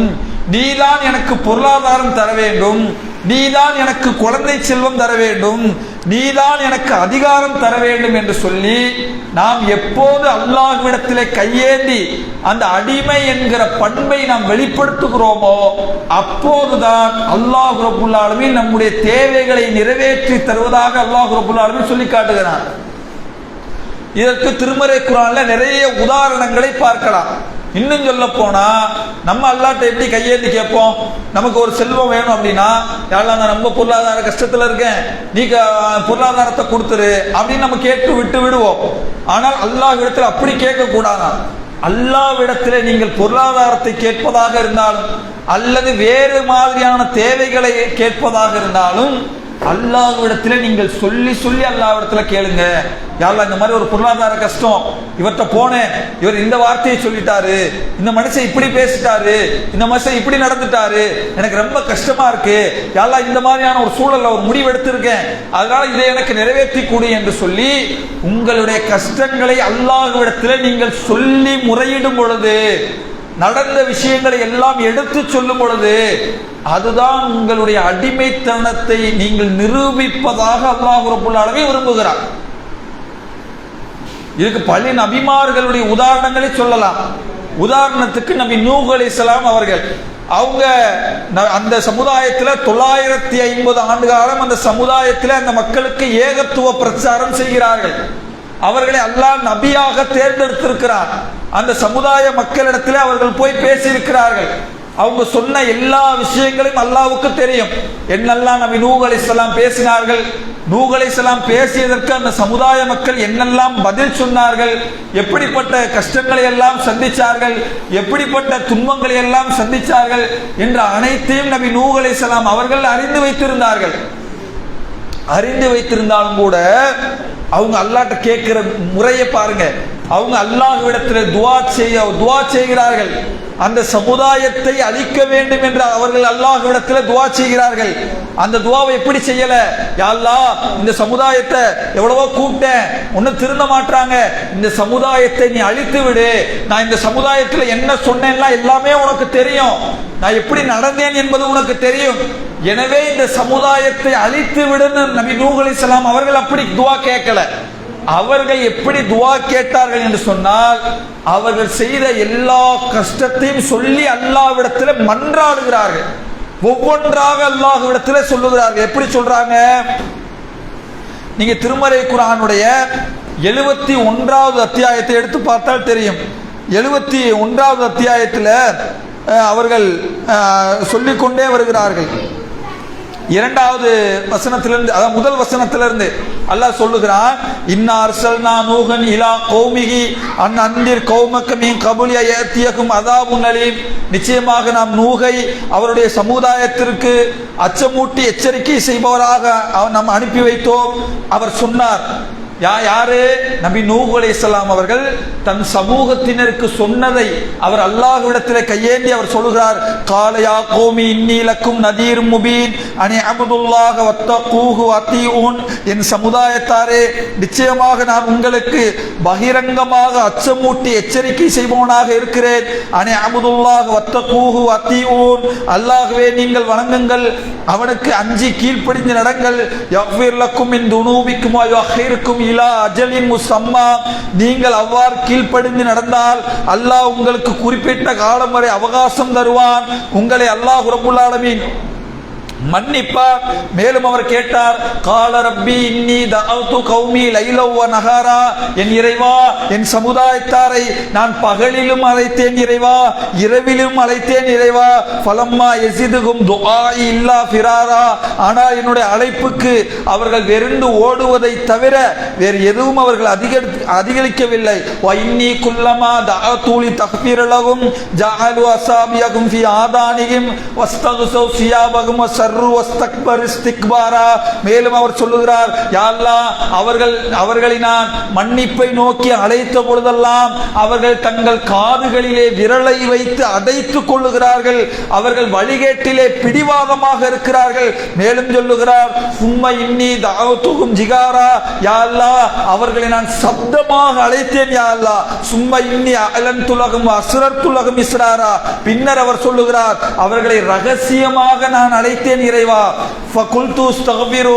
நீதான் எனக்கு பொருளாதாரம் தர வேண்டும், நீதான் எனக்கு குழந்தை செல்வம் தர வேண்டும், நீதான் எனக்கு அதிகாரம் தர வேண்டும் என்று சொல்லி நாம் எப்போது அல்லாஹ்விடத்திலே கையேந்தி அந்த அடிமை என்கிற பண்பை நாம் வெளிப்படுத்துகிறோமோ அப்போதுதான் அல்லாஹ் ரப்புல் ஆலமீன் நம்முடைய தேவைகளை நிறைவேற்றி தருவதாக அல்லாஹ் ரப்புல் ஆலமீன் சொல்லி காட்டுகிறான். இதற்கு திருமறை குர்ஆன்ல நிறைய உதாரணங்களை பார்க்கலாம். இன்னும் சொல்ல போனா, நம்ம அல்லாஹ்ட்ட எப்படி கையேந்தி கேட்போம்? நமக்கு ஒரு செல்வம் வேணும் அப்படின்னா, யா அல்லாஹ், நான் ரொம்ப பொருளாதார கஷ்டத்துல இருக்கேன், நீ பொருளாதாரத்தை கொடுத்துரு அப்படின்னு நம்ம கேட்டு விடுவோம். ஆனால் அல்லாஹ்விடத்தில் அப்படி கேட்க கூடாதான். அல்லாஹ்விடத்தில் நீங்கள் பொருளாதாரத்தை கேட்பதாக இருந்தாலும் அல்லது வேறு மாதிரியான தேவைகளை கேட்பதாக இருந்தாலும் அல்லாஹ்விடத்தில் நீங்கள் சொல்லி அல்லாஹ்விடத்தில் கேளுங்க. யா அல்லாஹ், இந்த மாதிரி ஒரு பொருளாதார கஷ்டம், இவர்கிட்ட போனேன், இவர் இந்த வார்த்தையை சொல்லிட்டாரு, இந்த மனுஷன் இப்படி பேசிட்டாரு, இந்த மனுஷன் இப்படி நடந்துட்டாரு, எனக்கு ரொம்ப கஷ்டமா இருக்கு, யா அல்லாஹ், இந்த மாதிரியான ஒரு சூழல்ல ஒரு முடிவு எடுத்திருக்கேன், அதனால இதை எனக்கு நிறைவேற்றி கொடு என்று சொல்லி உங்களுடைய கஷ்டங்களை அல்லாஹ்விடத்தில் நீங்கள் சொல்லி முறையிடும் பொழுது, நடந்த விஷயங்களை எல்லாம் எடுத்து சொல்லும் பொழுது, அதுதான் உங்களுடைய அடிமைத்தனத்தை நீங்கள் நிரூபிப்பதாக அல்லாஹ் ரப்புல் ஆலமீன் விரும்புகிறார். இதுக்கு பல நபிமார்களுடைய உதாரணங்களை சொல்லலாம். உதாரணத்துக்கு நபி நூஹ் அலைஹிஸ்ஸலாம் அவர்கள், அவங்க அந்த சமுதாயத்தில் 950 ஆண்டு காலம் அந்த சமுதாயத்தில் அந்த மக்களுக்கு ஏகத்துவ பிரச்சாரம் செய்கிறார்கள். அவர்களை அல்லாஹ் நபியாக தேர்ந்தெடுத்திருக்கிறார். அந்த சமுதாய மக்களிடத்தில் அவர்கள் போய் பேசியிருக்கிறார்கள். அவங்க சொன்ன எல்லா விஷயங்களையும் அல்லாஹ்வுக்கு தெரியும். என்னெல்லாம் நபி நூஹ் அலைஹிஸ்ஸலாம் பேசினார்கள், நூஹ் அலைஹிஸ்ஸலாம் பேசியதற்கு அந்த சமுதாய மக்கள் என்னெல்லாம் பதில் சொன்னார்கள், எப்படிப்பட்ட கஷ்டங்களை எல்லாம் சந்திச்சார்கள், எப்படிப்பட்ட துன்பங்களை எல்லாம் சந்திச்சார்கள் என்ற அனைத்தையும் நபி நூஹ் அலைஹிஸ்ஸலாம் அவர்கள் அறிந்து வைத்திருந்தார்கள். அறிந்து வைத்திருந்தாலும் கூட அவங்க அல்லாஹ்ட்ட கேட்கிற முறையை பாருங்க. அவங்க அல்லாஹ்விடத்தில் துஆ செய்கிறார்கள். அந்த சமுதாயத்தை அழிக்க வேண்டும் என்று அவர்கள் அல்லாஹ்விடத்தில் துஆ செய்கிறார்கள். அந்த துஆவை எப்படி செய்யல? யா அல்லாஹ், இந்த சமுதாயத்தை எவ்வளவோ கூப்பிட்டேன், ஒன்னும் திருந்த மாட்டாங்க, இந்த சமுதாயத்தை நீ அழித்து விடு, நான் இந்த சமுதாயத்தில் என்ன சொன்னேன்னா எல்லாமே உனக்கு தெரியும், நான் எப்படி நடந்தேன் என்பது உனக்கு தெரியும், எனவே இந்த சமுதாயத்தை அழித்து விடுன்னு நபி நூஹ் அலைஹிஸ்ஸலாம் அவர்கள் அப்படி துஆ கேட்கல. அவர்கள் எப்படி துஆ கேட்டார்கள் என்று சொன்னால், அவர்கள் செய்த எல்லா கஷ்டத்தையும் சொல்லி அல்லாஹ்விடத்தில் மன்றாடுகிறார்கள். ஒவ்வொன்றாக அல்லாஹ்விடத்தில் சொல்லுகிறார்கள். எப்படி சொல்றாங்க? நீங்க திருமறை குர்ஆனுடைய 71வது அத்தியாயத்தை எடுத்து பார்த்தால் தெரியும். 71வது அத்தியாயத்தில் அவர்கள் சொல்லிக்கொண்டே வருகிறார்கள். இரண்டாவது வசனத்திலிருந்து, அதாவது முதல் வசனத்திலிருந்து அல்லாஹ் சொல்லுகிறான், இன்னா அர்சல்னா நூஹன் இலா கௌமிஹி அன் அன்திர் கௌமக மின் கபுலி யஅதியகும் அஸாபுன் அலீம். நிச்சயமாக நாம் நூகை அவருடைய சமுதாயத்திற்கு அச்சமூட்டி எச்சரிக்கை செய்பவராக நாம் அனுப்பி வைத்தோம். அவர் சொன்னார், யாரு? நபி நூஹ் அலைஹிஸ்ஸலாம் அவர்கள் தன் சமூகத்தினருக்கு சொன்னதை அவர் அல்லாஹ்விடத்தில் கையேந்தி அவர் சொல்கிறார், கால யா கௌமி இன்னீ லக்கும் நதீரும் முபீன் அனி அப்துல்லாஹ வத்தகூஹு வஅதீஊன். என் சமுதாயத்தாரே, நிச்சயமாக நான் உங்களுக்கு பகிரங்கமாக அச்சமூட்டி எச்சரிக்கை செய்பவனாக இருக்கிறேன். அனி அப்துல்லாஹ வத்தகூஹு வஅதீஊன். அல்லாஹ்வே நீங்கள் வணங்குங்கள், அவனுக்கு அஞ்சி கீழ்ப்படிந்து நடங்கள். யக்ஃபிர் லக்கும் மின் துனூபிக்கும் வ யுஅഖிருக்கும் இலா அஜலின் முஸம்மா. நீங்கள் அவ்வாறு கீழ்ப்படிந்து நடந்தால் அல்லாஹ் உங்களுக்கு குறிப்பிட்ட காலம் வரை அவகாசம் தருவான். உங்களை அல்லாஹ் ரப்புல் ஆலமீன் மன்னிப்பார். மேலும் அவர் கேட்டார், கால ரப்பி இன்னி தஅவ்து கௌமி லைலவ் வ நஹாரா. என் இறைவா, என் சமுதாயத்தாரை நான் பகலிலும் அழைத்தேன் இறைவா, இரவிலும் அழைத்தேன் இறைவா. ஃபலம்மா யஸிதுகும் துஆஇ இல்லா ஃபிராரா. ஆனால் என்னுடைய அழைப்புக்கு அவர்கள் வெறுந்து ஓடுவதை தவிர வேறு எதுவும் அவர்கள் அதிகரிக்கவில்லை. வ இன்னி குல்லமா தஅது லி தக்ஃபிர லஹும் ஜஅலு அஸாபியகும் ஃபி ஆதானிஹிம் வஸ்தக்ஸு சியாபகும் மேலும் அவர் சொல்லுகிறார், யா அல்லாஹ், அவர்களை நான் மன்னிப்பை நோக்கி அழைத்த பொழுதெல்லாம் அவர்கள் தங்கள் காதுகளிலே விரலை வைத்து அடைத்துக் கொள்ளுகிறார்கள். அவர்கள் வழிகேட்டிலே பிடிவாதமாக இருக்கிறார்கள். மேலும் சொல்லுகிறார், சும்மா இன்னி தஅவ்துஹும் ஜிகாரா. யா அல்லாஹ், அவர்களை நான் சப்தமாக அழைத்தேன். யா அல்லாஹ், சும்மா இன்னி அலன்து லஹும் அஸ்ரர்து லஹும் இஸ்ராரா. பின்னர் அவர் சொல்லுகிறார், அவர்களை ரகசியமாக நான் அழைத்தேன் இறைவா. ஃபகுல்து அஸ்தக்பிரு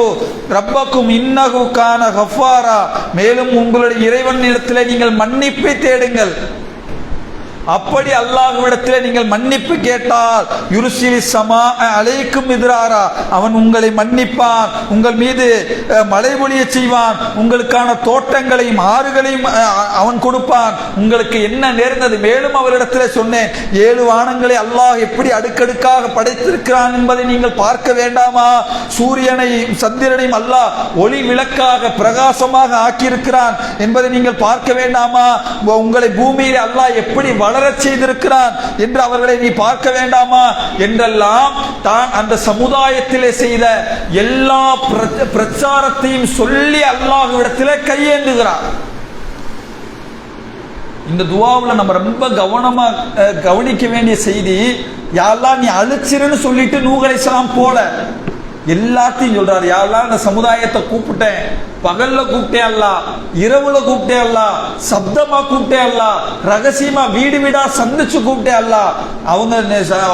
ரப்பக்கும் இன்னஹு கான கஃபாரா. மேலும் உங்களுடைய இறைவனிடத்திலே நீங்கள் மன்னிப்பை தேடுங்கள். அப்படி அல்லாஹ்விடத்தில் நீங்கள் மன்னிப்பு கேட்டால் யுர்சிலி ஸமா அலைக்கும் மித்ராரா. அவன் உங்களை மன்னிப்பான், உங்கள் மீது மழை பொழிய செய்வான், உங்களுக்கான தோட்டங்களையும் ஆறுகளையும் அவன் கொடுப்பான். உங்களுக்கு என்ன நேர்ந்தது? மேலும் அவரிடத்தில் சொன்னேன், 7 வானங்களை அல்லாஹ் எப்படி அடுக்கடுக்காக படைத்திருக்கிறான் என்பதை நீங்கள் பார்க்க வேண்டாமா? சூரியனையும் சந்திரனையும் அல்லாஹ் ஒளி விளக்காக பிரகாசமாக ஆக்கியிருக்கிறான் என்பதை நீங்கள் பார்க்க வேண்டாமா? உங்களை பூமியில் அல்லாஹ் எப்படி வளரச் செய்திருக்கிறான் என்று அவர்களை நீ பார்க்க வேண்டாமா? என்றெல்லாம் தான் அந்த சமுதாயத்திலே செய்த எல்லா பிரச்சாரத்தையும் சொல்லி அல்லாஹ்விடத்திலே கையேந்துகிறார். இந்த துஆவுல நம்ம ரொம்ப கவனமா கவனிக்க வேண்டிய செய்தி, யா அல்லாஹ் நீ அழிச்சிருன்னு சொல்லிட்டு நூஹ் அலைஹிஸ்ஸலாம் போல எல்லாத்தையும் சொல்றாரு. யா அல்லாஹ், இந்த சமுதாயத்தை கூப்பிட்டேன், பகல்ல கூப்பிட்டேன் அல்லாஹ், இரவுல கூப்பிட்டேன் அல்லாஹ், சப்தமா கூப்பிட்டேன் அல்லாஹ், ரகசியமா வீடு வீடா சந்திச்சு கூப்பிட்டேன் அல்லாஹ்.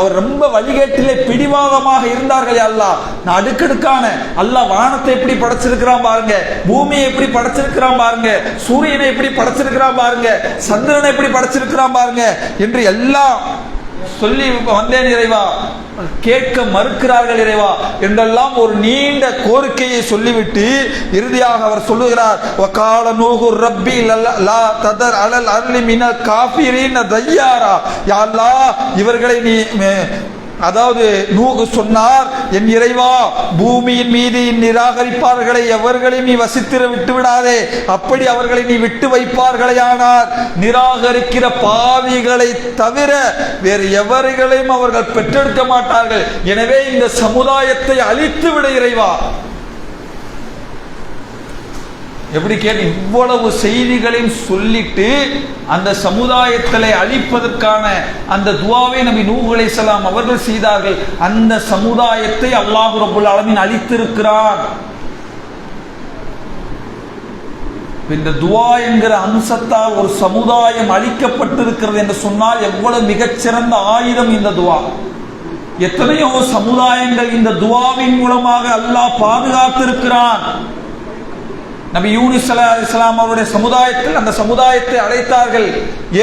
அவர் ரொம்ப வழிகேட்டிலே பிடிவாதமாக இருந்தார்கள். யா அல்லாஹ், நான் அடுக்கடுக்கான அல்லாஹ் வானத்தை எப்படி படைச்சிருக்கிறான் பாருங்க, பூமியை எப்படி படைச்சிருக்கிறான் பாருங்க, சூரியனை எப்படி படைச்சிருக்கிறான் பாருங்க, சந்திரனை எப்படி படைச்சிருக்கிறான் பாருங்க என்று எல்லாம் சொல்லி வந்தேன் இறைவா. கேட்க மறுக்கிறார்கள் இறைவா என்றெல்லாம் ஒரு நீண்ட கோரிக்கையை சொல்லிவிட்டு இறுதியாக அவர் சொல்லுகிறார், வகால நூஹு ரப்பி லா ததர் அலல் அர்லி மினல் காஃபிரீன தய்யாரா. யா அல்லாஹ், இவர்களை நீ, அதாவது நூஹ் சொன்னார், என் இறைவா, பூமியின் மீது நிராகரிப்பார்களை எவர்களையும் நீ வசித்திர விட்டு விடாதே. அப்படி அவர்களை நீ விட்டு வைப்பார்களேயானார் நிராகரிக்கிற பாவிகளை தவிர வேறு எவர்களையும் அவர்கள் பெற்றெடுக்க மாட்டார்கள். எனவே இந்த சமுதாயத்தை அழித்து விட இறைவா. எப்படி கேட்டு இவ்வளவு செய்திகளையும் சொல்லிட்டு அந்த சமுதாயத்தை அழிப்பதற்கான அந்த துஆவை நபி நூஹ் அலைஹிஸ்ஸலாம் அவர்கள் செய்தார்கள். அந்த சமுதாயத்தை அல்லாஹ் ரப்பல் ஆலமீன் அழித்திருக்கிறான். இந்த துஆ என்கிற அம்சத்தால் ஒரு சமுதாயம் அழிக்கப்பட்டிருக்கிறது என்று சொன்னால் எவ்வளவு மிகச்சிறந்த ஆயுதம் இந்த துஆ. எத்தனையோ சமுதாயங்கள் இந்த துஆவின் மூலமாக அல்லாஹ் பாதுகாத்திருக்கிறான். நபி யூனுஸ் அலைஹிஸ்ஸலாம் அவருடைய சமுதாயத்தில் அந்த சமுதாயத்தை அழைத்தார்கள்,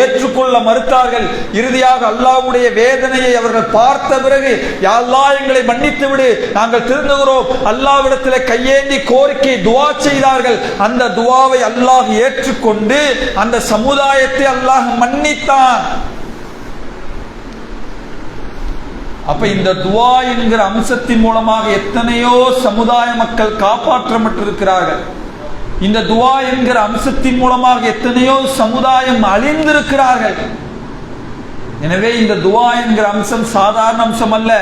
ஏற்றுக்கொள்ள மறுத்தார்கள். இறுதியாக அல்லாஹ்வுடைய வேதனையை அவர்கள் பார்த்த பிறகு, யா அல்லாஹ், எங்களை மன்னித்து விடு, நாங்கள் திருந்துகிறோம், அல்லாஹ்விடத்தில் கையேந்தி கோரிக்கை துஆ செய்தார்கள். அந்த துஆவை அல்லாஹ் ஏற்றுக்கொண்டு அந்த சமுதாயத்தை அல்லாஹ் மன்னித்தான். அப்ப இந்த துவா என்கிற அம்சத்தின் மூலமாக எத்தனையோ சமுதாய மக்கள் காப்பாற்றப்பட்டிருக்கிறார்கள். இந்த துவா என்கிற அம்சத்தின் மூலமாக எத்தனையோ சமுதாயம் அழிந்திருக்கிறார்கள். எனவே இந்த துவா என்கிற அம்சம் சாதாரண அம்சம் அல்ல.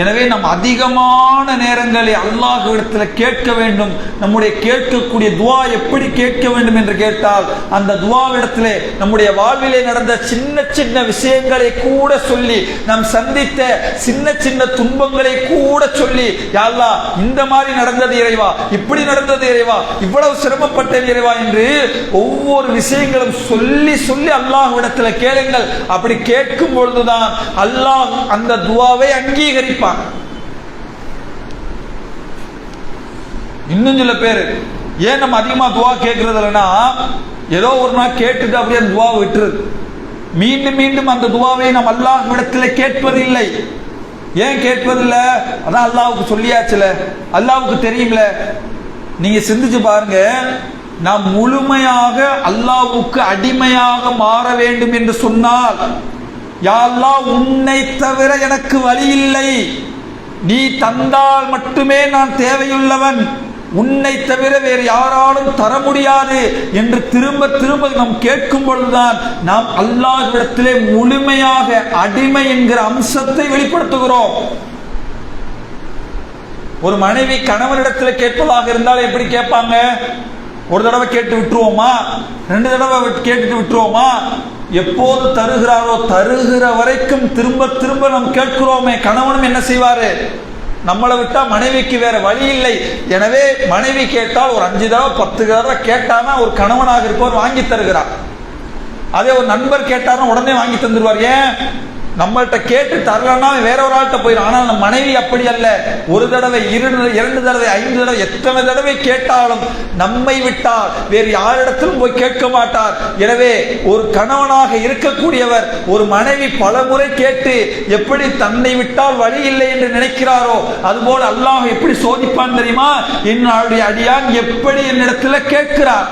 எனவே நாம் அதிகமான நேரங்களை அல்லாஹ்விடத்தில் கேட்க வேண்டும். நம்முடைய கேட்கக்கூடிய துவா எப்படி கேட்க வேண்டும் என்று கேட்டால், அந்த துவாவிடத்திலே நம்முடைய வாழ்விலே நடந்த சின்ன சின்ன விஷயங்களை கூட சொல்லி, நாம் சந்தித்த சின்ன சின்ன துன்பங்களை கூட சொல்லி, யா அல்லாஹ் இந்த மாதிரி நடந்தது இறைவா, இப்படி நடந்தது இறைவா, இவ்வளவு சிரமப்பட்டது இறைவா என்று ஒவ்வொரு விஷயங்களும் சொல்லி சொல்லி அல்லாஹ்விடத்தில் கேளுங்கள். அப்படி கேட்கும் பொழுதுதான் அல்லாஹ் அந்த துவாவை அங்கீகரிப்பார். இன்னும் சில பேர் ஏன் நம்ம அதிகமா துவா கேட்கறது இல்லைன்னா, ஏதோ ஒரு நாள் கேட்டுட்டு அப்படியே அந்த துவாவை விட்டுருது. மீண்டும் மீண்டும் அந்த துவாவை நாம் அல்லாஹ்விடத்தில் கேட்பதில்லை. ஏன் கேட்பதில்லை? அதான் அல்லாஹ்வுக்கு சொல்லியாச்சுல, அல்லாஹ்வுக்கு தெரியும்ல. நீங்க சிந்திச்சு பாருங்க, நாம் முழுமையாக அல்லாஹ்வுக்கு அடிமையாக மாற வேண்டும் என்று சொன்னால், யா அல்லாஹ் உன்னை தவிர எனக்கு வழி இல்லை, நீ தந்தால் மட்டுமே நான் தேவையுள்ளவன், உன்னை தவிர வேறு யாராலும் தர முடியாது என்று திரும்ப திரும்ப நாம் கேட்கும் பொழுதுதான் நாம் அல்லாஹ்விடத்திலே முழுமையாக அடிமை என்கிற அம்சத்தை வெளிப்படுத்துகிறோம். ஒரு மனைவி கணவனிடத்தில் கேட்பதாக இருந்தால் எப்படி கேட்பாங்க? ஒரு தடவை கேட்டு விட்டுருவோமா? 2 தடவை கேட்டுட்டு விட்டுருவோமா? எப்போது தருகிறாரோ தருகிற வரைக்கும் திரும்ப திரும்ப நாம் கேட்கிறோமே. கணவனும் என்ன செய்வாரு? நம்மளை விட்டா மனைவிக்கு வேற வழி இல்லை. எனவே மனைவி கேட்டால் ஒரு 5 தடவை 10 தடவை கேட்டானா ஒரு கணவனாக இருப்பவர் வாங்கி தருகிறார். அதே ஒரு நண்பர் கேட்டாருன்னா உடனே வாங்கி தந்துருவார். ஏன்? நம்மள்கிட்ட கேட்டு தரலன்னா வேற ஒரு ஆள்கிட்ட போயிடும். ஆனால் நம்ம மனைவி அப்படி அல்ல. ஒரு தடவை, 2 தடவை, 5 தடவை, எத்தனை தடவை கேட்டாலும் நம்மை விட்டால் வேறு யாரிடத்திலும் போய் கேட்க மாட்டார். எனவே ஒரு கணவனாக இருக்கக்கூடியவர் ஒரு மனைவி பல முறை கேட்டு எப்படி தன்னை விட்டால் வழி இல்லை என்று நினைக்கிறாரோ, அதுபோல் அல்லாஹ் எப்படி சோதிப்பான் தெரியுமா? என்னுடைய அடியான் எப்படி என்னிடத்தில் கேட்கிறார்.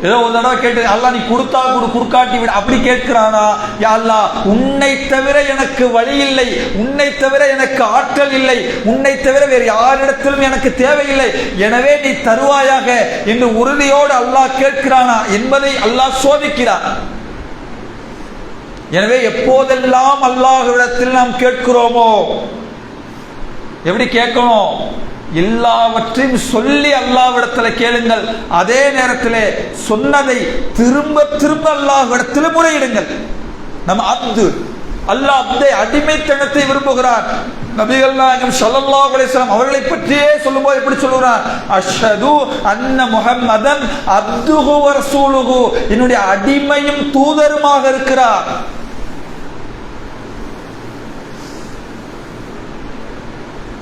ஏதோ ஒரு தடவை கேட்டு அல்லாஹ் நீ கொடுத்தா கொடு, கொடுக்காட்டி விட, அப்படி கேட்கிறானா? யா அல்லாஹ் உன்னை தவிர எனக்கு வழி இல்லை, உன்னை தவிர எனக்கு ஆற்றல் இல்லை, உன்னை தவிர வேறு யாரிடத்திலும் எனக்கு தேவையில்லை, எனவே நீ தருவாயாக என்று உறுதியோடு அல்லாஹ் கேட்கிறானா என்பதை அல்லாஹ் சோதிக்கிறார். எனவே எப்போதெல்லாம் அல்லாஹ்விடத்தில் நாம் கேட்கிறோமோ, எப்படி கேட்கணும்? எல்லாவற்றையும் சொல்லி அல்லாஹ்விடத்தில் கேளுங்கள். அதே நேரத்தில் சொன்னதை திரும்ப திரும்ப அல்லாஹ்விடத்தில் முறையிடுங்கள். நம்ம அல்லாஹ் அடிமைத்தனத்தை விரும்புகிறார். நபிகள் நாயகம் ஸல்லல்லாஹு அலைஹி வஸல்லம் அவர்களை பற்றியே சொல்லும்போது எப்படி சொல்லுகிறார்? அஷ்ஹது அன்ன முஹம்மதன் அப்துஹு வ ரசூலுஹு, என்னுடைய அடிமையும் தூதருமாக இருக்கிறார்.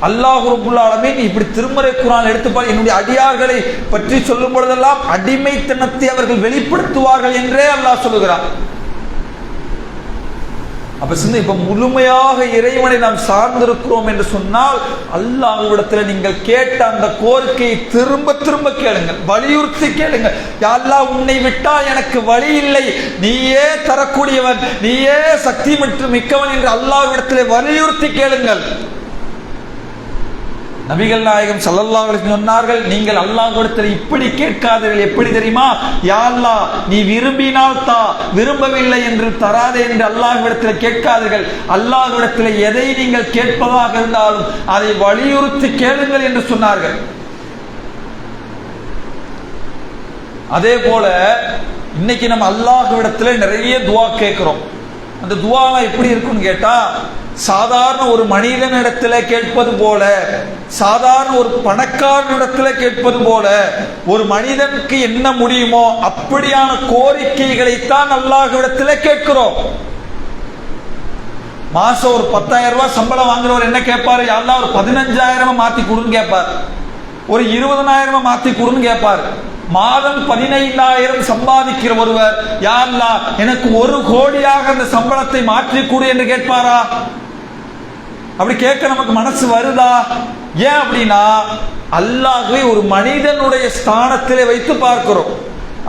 அல்லாஹ் ரப்புல் ஆலமீன் இப்படி திருமறை குர்ஆன் எடுத்துப்பார். என்னுடைய அடியார்களை பற்றி சொல்லும் பொழுதெல்லாம் அடிமைத்தனத்தை அவர்கள் வெளிப்படுத்துவார்கள் என்றே அல்லாஹ் சொல்லுகிறார். அப்ப இப்ப முழுமையாக இறைவனை நாம் சார்ந்திருக்கிறோம் என்று சொன்னால், அல்லாஹ்விடத்தில் நீங்கள் கேட்ட அந்த கோரிக்கையை திரும்ப திரும்ப கேளுங்கள், வலியுறுத்தி கேளுங்கள். யா அல்லாஹ் உன்னை விட்டால் எனக்கு வழி இல்லை, நீயே தரக்கூடியவன், நீயே சக்தி மற்றும் மிக்கவன் என்று அல்லாஹ்விடத்தில் வலியுறுத்தி கேளுங்கள். நபிகள் நாயகம் ஸல்லல்லாஹு அலைஹி வஸல்லம் சொன்னார்கள், நீங்கள் அல்லாஹ்விடத்தில் இப்படி கேட்காதீர்கள். எப்படி தெரியுமா? யா அல்லாஹ் நீ விரும்பினால் தா, விரும்பவில்லை என்று தராதே என்று அல்லாஹ்விடத்தில் கேட்காதீர்கள். அல்லாஹ்விடத்தில் எதை நீங்கள் கேட்பதாக இருந்தாலும் அதை வலியுறுத்தி கேளுங்கள் என்று சொன்னார்கள். அதே போல இன்னைக்கு நம்ம அல்லாஹ்விடத்தில் நிறைய துஆ கேட்கிறோம். அந்த துஆ எப்படி இருக்குன்னு கேட்டா, சாதாரண ஒரு மனிதனிடத்தில் கேட்பது போல, சாதாரண ஒரு பணக்காரனிடத்தில் கேட்பது போல, ஒரு மனிதனுக்கு என்ன முடியுமோ அப்படியான கோரிக்கைகளைத்தான் அல்லாஹ்விடத்தில் கேட்கிறோம். மாசம் ஒரு 10,000 ரூபாய் சம்பளம் வாங்குறவர் என்ன கேட்பாரு? யா அல்லாஹ் ஒரு 15,000 மாத்தி கொடுன்னு கேட்பார், ஒரு 20,000 மாத்தி கொடுன்னு கேட்பார். மாதம் 15,000 சம்பாதிக்கிற ஒருவர், யா அல்லாஹ் எனக்கு 1 கோடியாக அந்த சம்பளத்தை மாற்றி கொடு என்று கேட்பாரா? அப்படி கேட்க நமக்கு மனசு வருதா? ஏன் அப்படின்னா, அல்லாஹ்வை ஒரு மனிதனுடைய ஸ்தானத்திலே வைத்து பார்க்கிறோம்.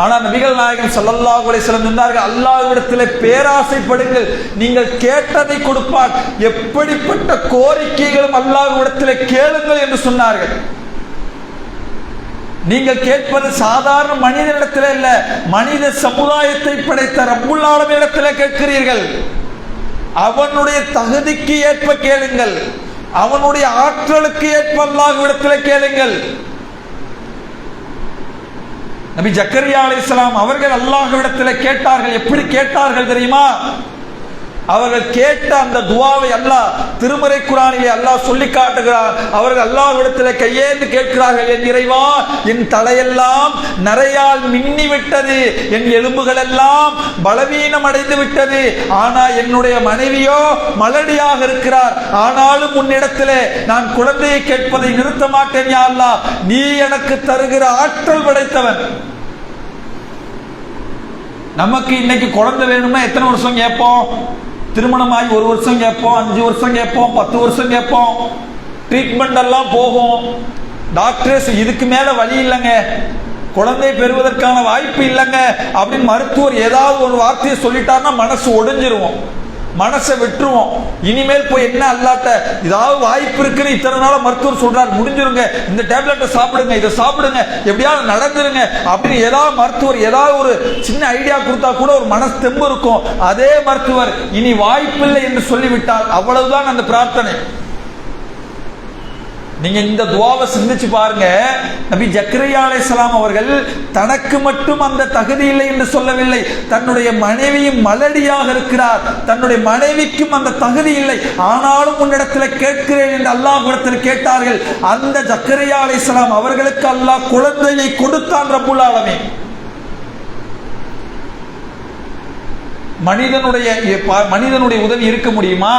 ஆனா நபிகள் நாயகம் ஸல்லல்லாஹு அலைஹி வஸல்லம் சொன்னார்கள், அல்லாஹ்விடத்தில் பேராசைப்படுங்கள், நீங்கள் கேட்டதை கொடுப்பார். எப்படிப்பட்ட கோரிக்கைகளும் அல்லாஹ்விடத்தில் கேளுங்கள் என்று சொன்னார்கள். நீங்கள் கேட்பது சாதாரண மனிதனிடத்தில் அல்ல, மனித சமுதாயத்தை படைத்த ரப்புல் ஆலமீனிடத்தில் கேட்கிறீர்கள். அவனுடைய தகுதிக்கு ஏற்ப கேளுங்கள், அவனுடைய ஆற்றலுக்கு ஏற்ப அல்லாஹ்விடத்தில் கேளுங்கள். நபி ஜக்கரியா அலைஹிஸ்ஸலாம் அவர்கள் அல்லாஹ்விடத்தில் கேட்டார்கள். எப்படி கேட்டார்கள் தெரியுமா? அவர்கள் கேட்ட அந்த துஆவை அல்லாஹ் திருமறை குர்ஆனிலே அல்லாஹ் சொல்லி காட்டுகிறார். அவர்கள் அல்லாஹ்விடத்தில் கையேந்து கேட்கிறார்கள், என் இறைவா, என் தலையெல்லாம் நரையால் மின்னி விட்டது, என் எலும்புகள் எல்லாம் பலவீனம் அடைந்து விட்டது, ஆனா என்னுடைய மனைவியோ மலடியாக இருக்கிறார். ஆனாலும் உன்னிடத்திலே நான் குழந்தையை கேட்பதை நிறுத்த மாட்டேன் யா அல்லாஹ், நீ எனக்கு தருகிற ஆற்றல் படைத்தவன். நமக்கு இன்னைக்கு குழந்தை வேணும்னா எத்தனை வருஷம் கேட்போம்? திருமணமாகி 1 வருஷம் கேட்போம், 5 வருஷம் கேட்போம், 10 வருஷம் கேட்போம். ட்ரீட்மெண்ட் எல்லாம் போகும். டாக்டர்ஸ் இதுக்கு மேல வழி இல்லைங்க, குழந்தை பெறுவதற்கான வாய்ப்பு இல்லைங்க அப்படின்னு மருத்துவர் ஏதாவது ஒரு வார்த்தையை சொல்லிட்டாருன்னா மனசு ஒடிஞ்சிருவோம், மனசை விட்டுருவோம். இனிமேல் போய் என்ன அல்லாட்ட ஏதாவது வாய்ப்பு இருக்குன்னு இத்தனை நாள மருத்துவர் சொல்றாரு, முடிஞ்சிருங்க, இந்த டேப்லெட்டை சாப்பிடுங்க, இதை சாப்பிடுங்க, எப்படியாவது நடந்துருங்க அப்படின்னு ஏதாவது மருத்துவர் ஏதாவது ஒரு சின்ன ஐடியா கொடுத்தா கூட ஒரு மனசு தெம்பு இருக்கும். அதே மருத்துவர் இனி வாய்ப்பில்லை என்று சொல்லிவிட்டால் அவ்வளவுதான் அந்த பிரார்த்தனை. நீங்க இந்த துஆவை சிந்திச்சு பாருங்க. நபி ஜக்கரியா அலைஹிஸ்ஸலாம் அவர்கள் தனக்கு மட்டும் அந்த தகுதி இல்லை என்று சொல்லவில்லை, தன்னுடைய மனைவியும் மலடியாக இருக்கிறார், தன்னுடைய மனைவிக்கும் அந்த தகுதி இல்லை, ஆனாலும் உன்னிடத்தில் கேட்கிறேன் என்று அல்லாஹ்விடத்தில் கேட்டார்கள். அந்த ஜக்கரியா அலைஹிஸ்ஸலாம் அவர்களுக்கு அல்லாஹ் குழந்தையை கொடுத்தான் ரப்புல் ஆலமீன். மனிதனுடைய உதவி இருக்க முடியுமா?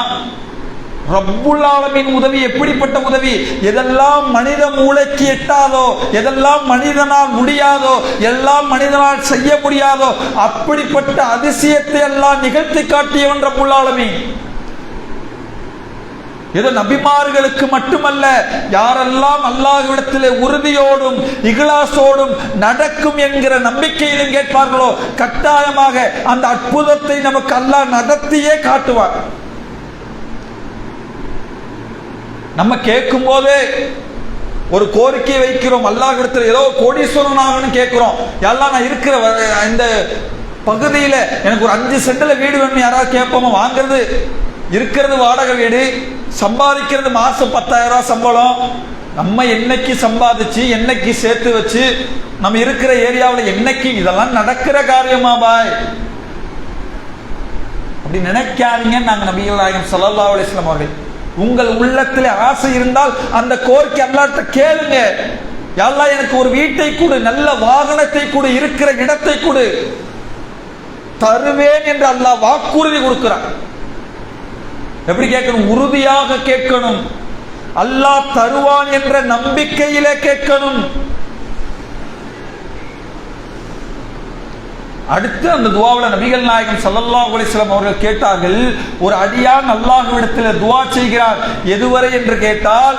ரப்புல் ஆலமீன் உதவி எப்படிப்பட்ட உதவி? எதெல்லாம் மனித மூளைக்கு எட்டாதோ, எதெல்லாம் மனிதனால் முடியாதோ, எல்லாம் மனிதனால் செய்ய முடியாதோ அப்படிப்பட்ட அதிசயத்தை எல்லாம் நிகழ்த்தி காட்டியவன் ரப்புல் ஆலமீன். ஏதோ நபிமார்களுக்கு மட்டுமல்ல, யாரெல்லாம் அல்லாஹ்விடத்திலே உறுதியோடும் இக்லாஸோடும் நடக்கும் என்கிற நம்பிக்கையிலும் கேட்பார்களோ கட்டாயமாக அந்த அற்புதத்தை நமக்கு அல்லாஹ் நடத்தியே காட்டுவார். நம்ம கேட்கும் போதே ஒரு கோரிக்கை வைக்கிறோம், அல்லாஹ்விடத்தில் ஏதோ கோடீஸ்வரன் ஆகணும்னு கேட்கிறோம். எல்லாம் நான் இருக்கிற இந்த பகுதியில எனக்கு ஒரு 5 சென்ட்ல வீடு வேணும் யாராவது கேட்போமா? வாங்குறது இருக்கிறது வாடகை வீடு, சம்பாதிக்கிறது மாசம் 10,000 ரூபாய் சம்பளம். நம்ம என்னைக்கு சம்பாதிச்சு என்னைக்கு சேர்த்து வச்சு நம்ம இருக்கிற ஏரியாவில் என்னைக்கு இதெல்லாம் நடக்கிற காரியமா பாய்? அப்படி நினைக்காதீங்க. நாங்க நபிகள் நாயகம் ஸல்லல்லாஹு அலைஹி வஸல்லம் அவர்கள், உங்கள் உள்ளத்தில் ஆசை இருந்தால் அந்த கோரிக்கை அல்லாஹ்ட்ட கேளுங்க. யா அல்லாஹ் எனக்கு ஒரு வீட்டை கொடு, நல்ல வாகனத்தை கொடு, இருக்கிற இடத்தை கொடு, தருவேன் என்று அல்லாஹ் வாக்குறுதி கொடுக்கிறான். எப்படி கேட்கணும்? உறுதியாக கேட்கணும். அல்லாஹ் தருவான் என்ற நம்பிக்கையிலே கேட்கணும். அடுத்து அந்த துஆவில் நபிகள் நாயகம் ஸல்லல்லாஹு அலைஹி வஸல்லம் அவர்கள் கேட்டார்கள், ஒரு அடியான் அல்லாஹ்விடத்தில் துஆ செய்கிறார். எதுவரை என்று கேட்டால்,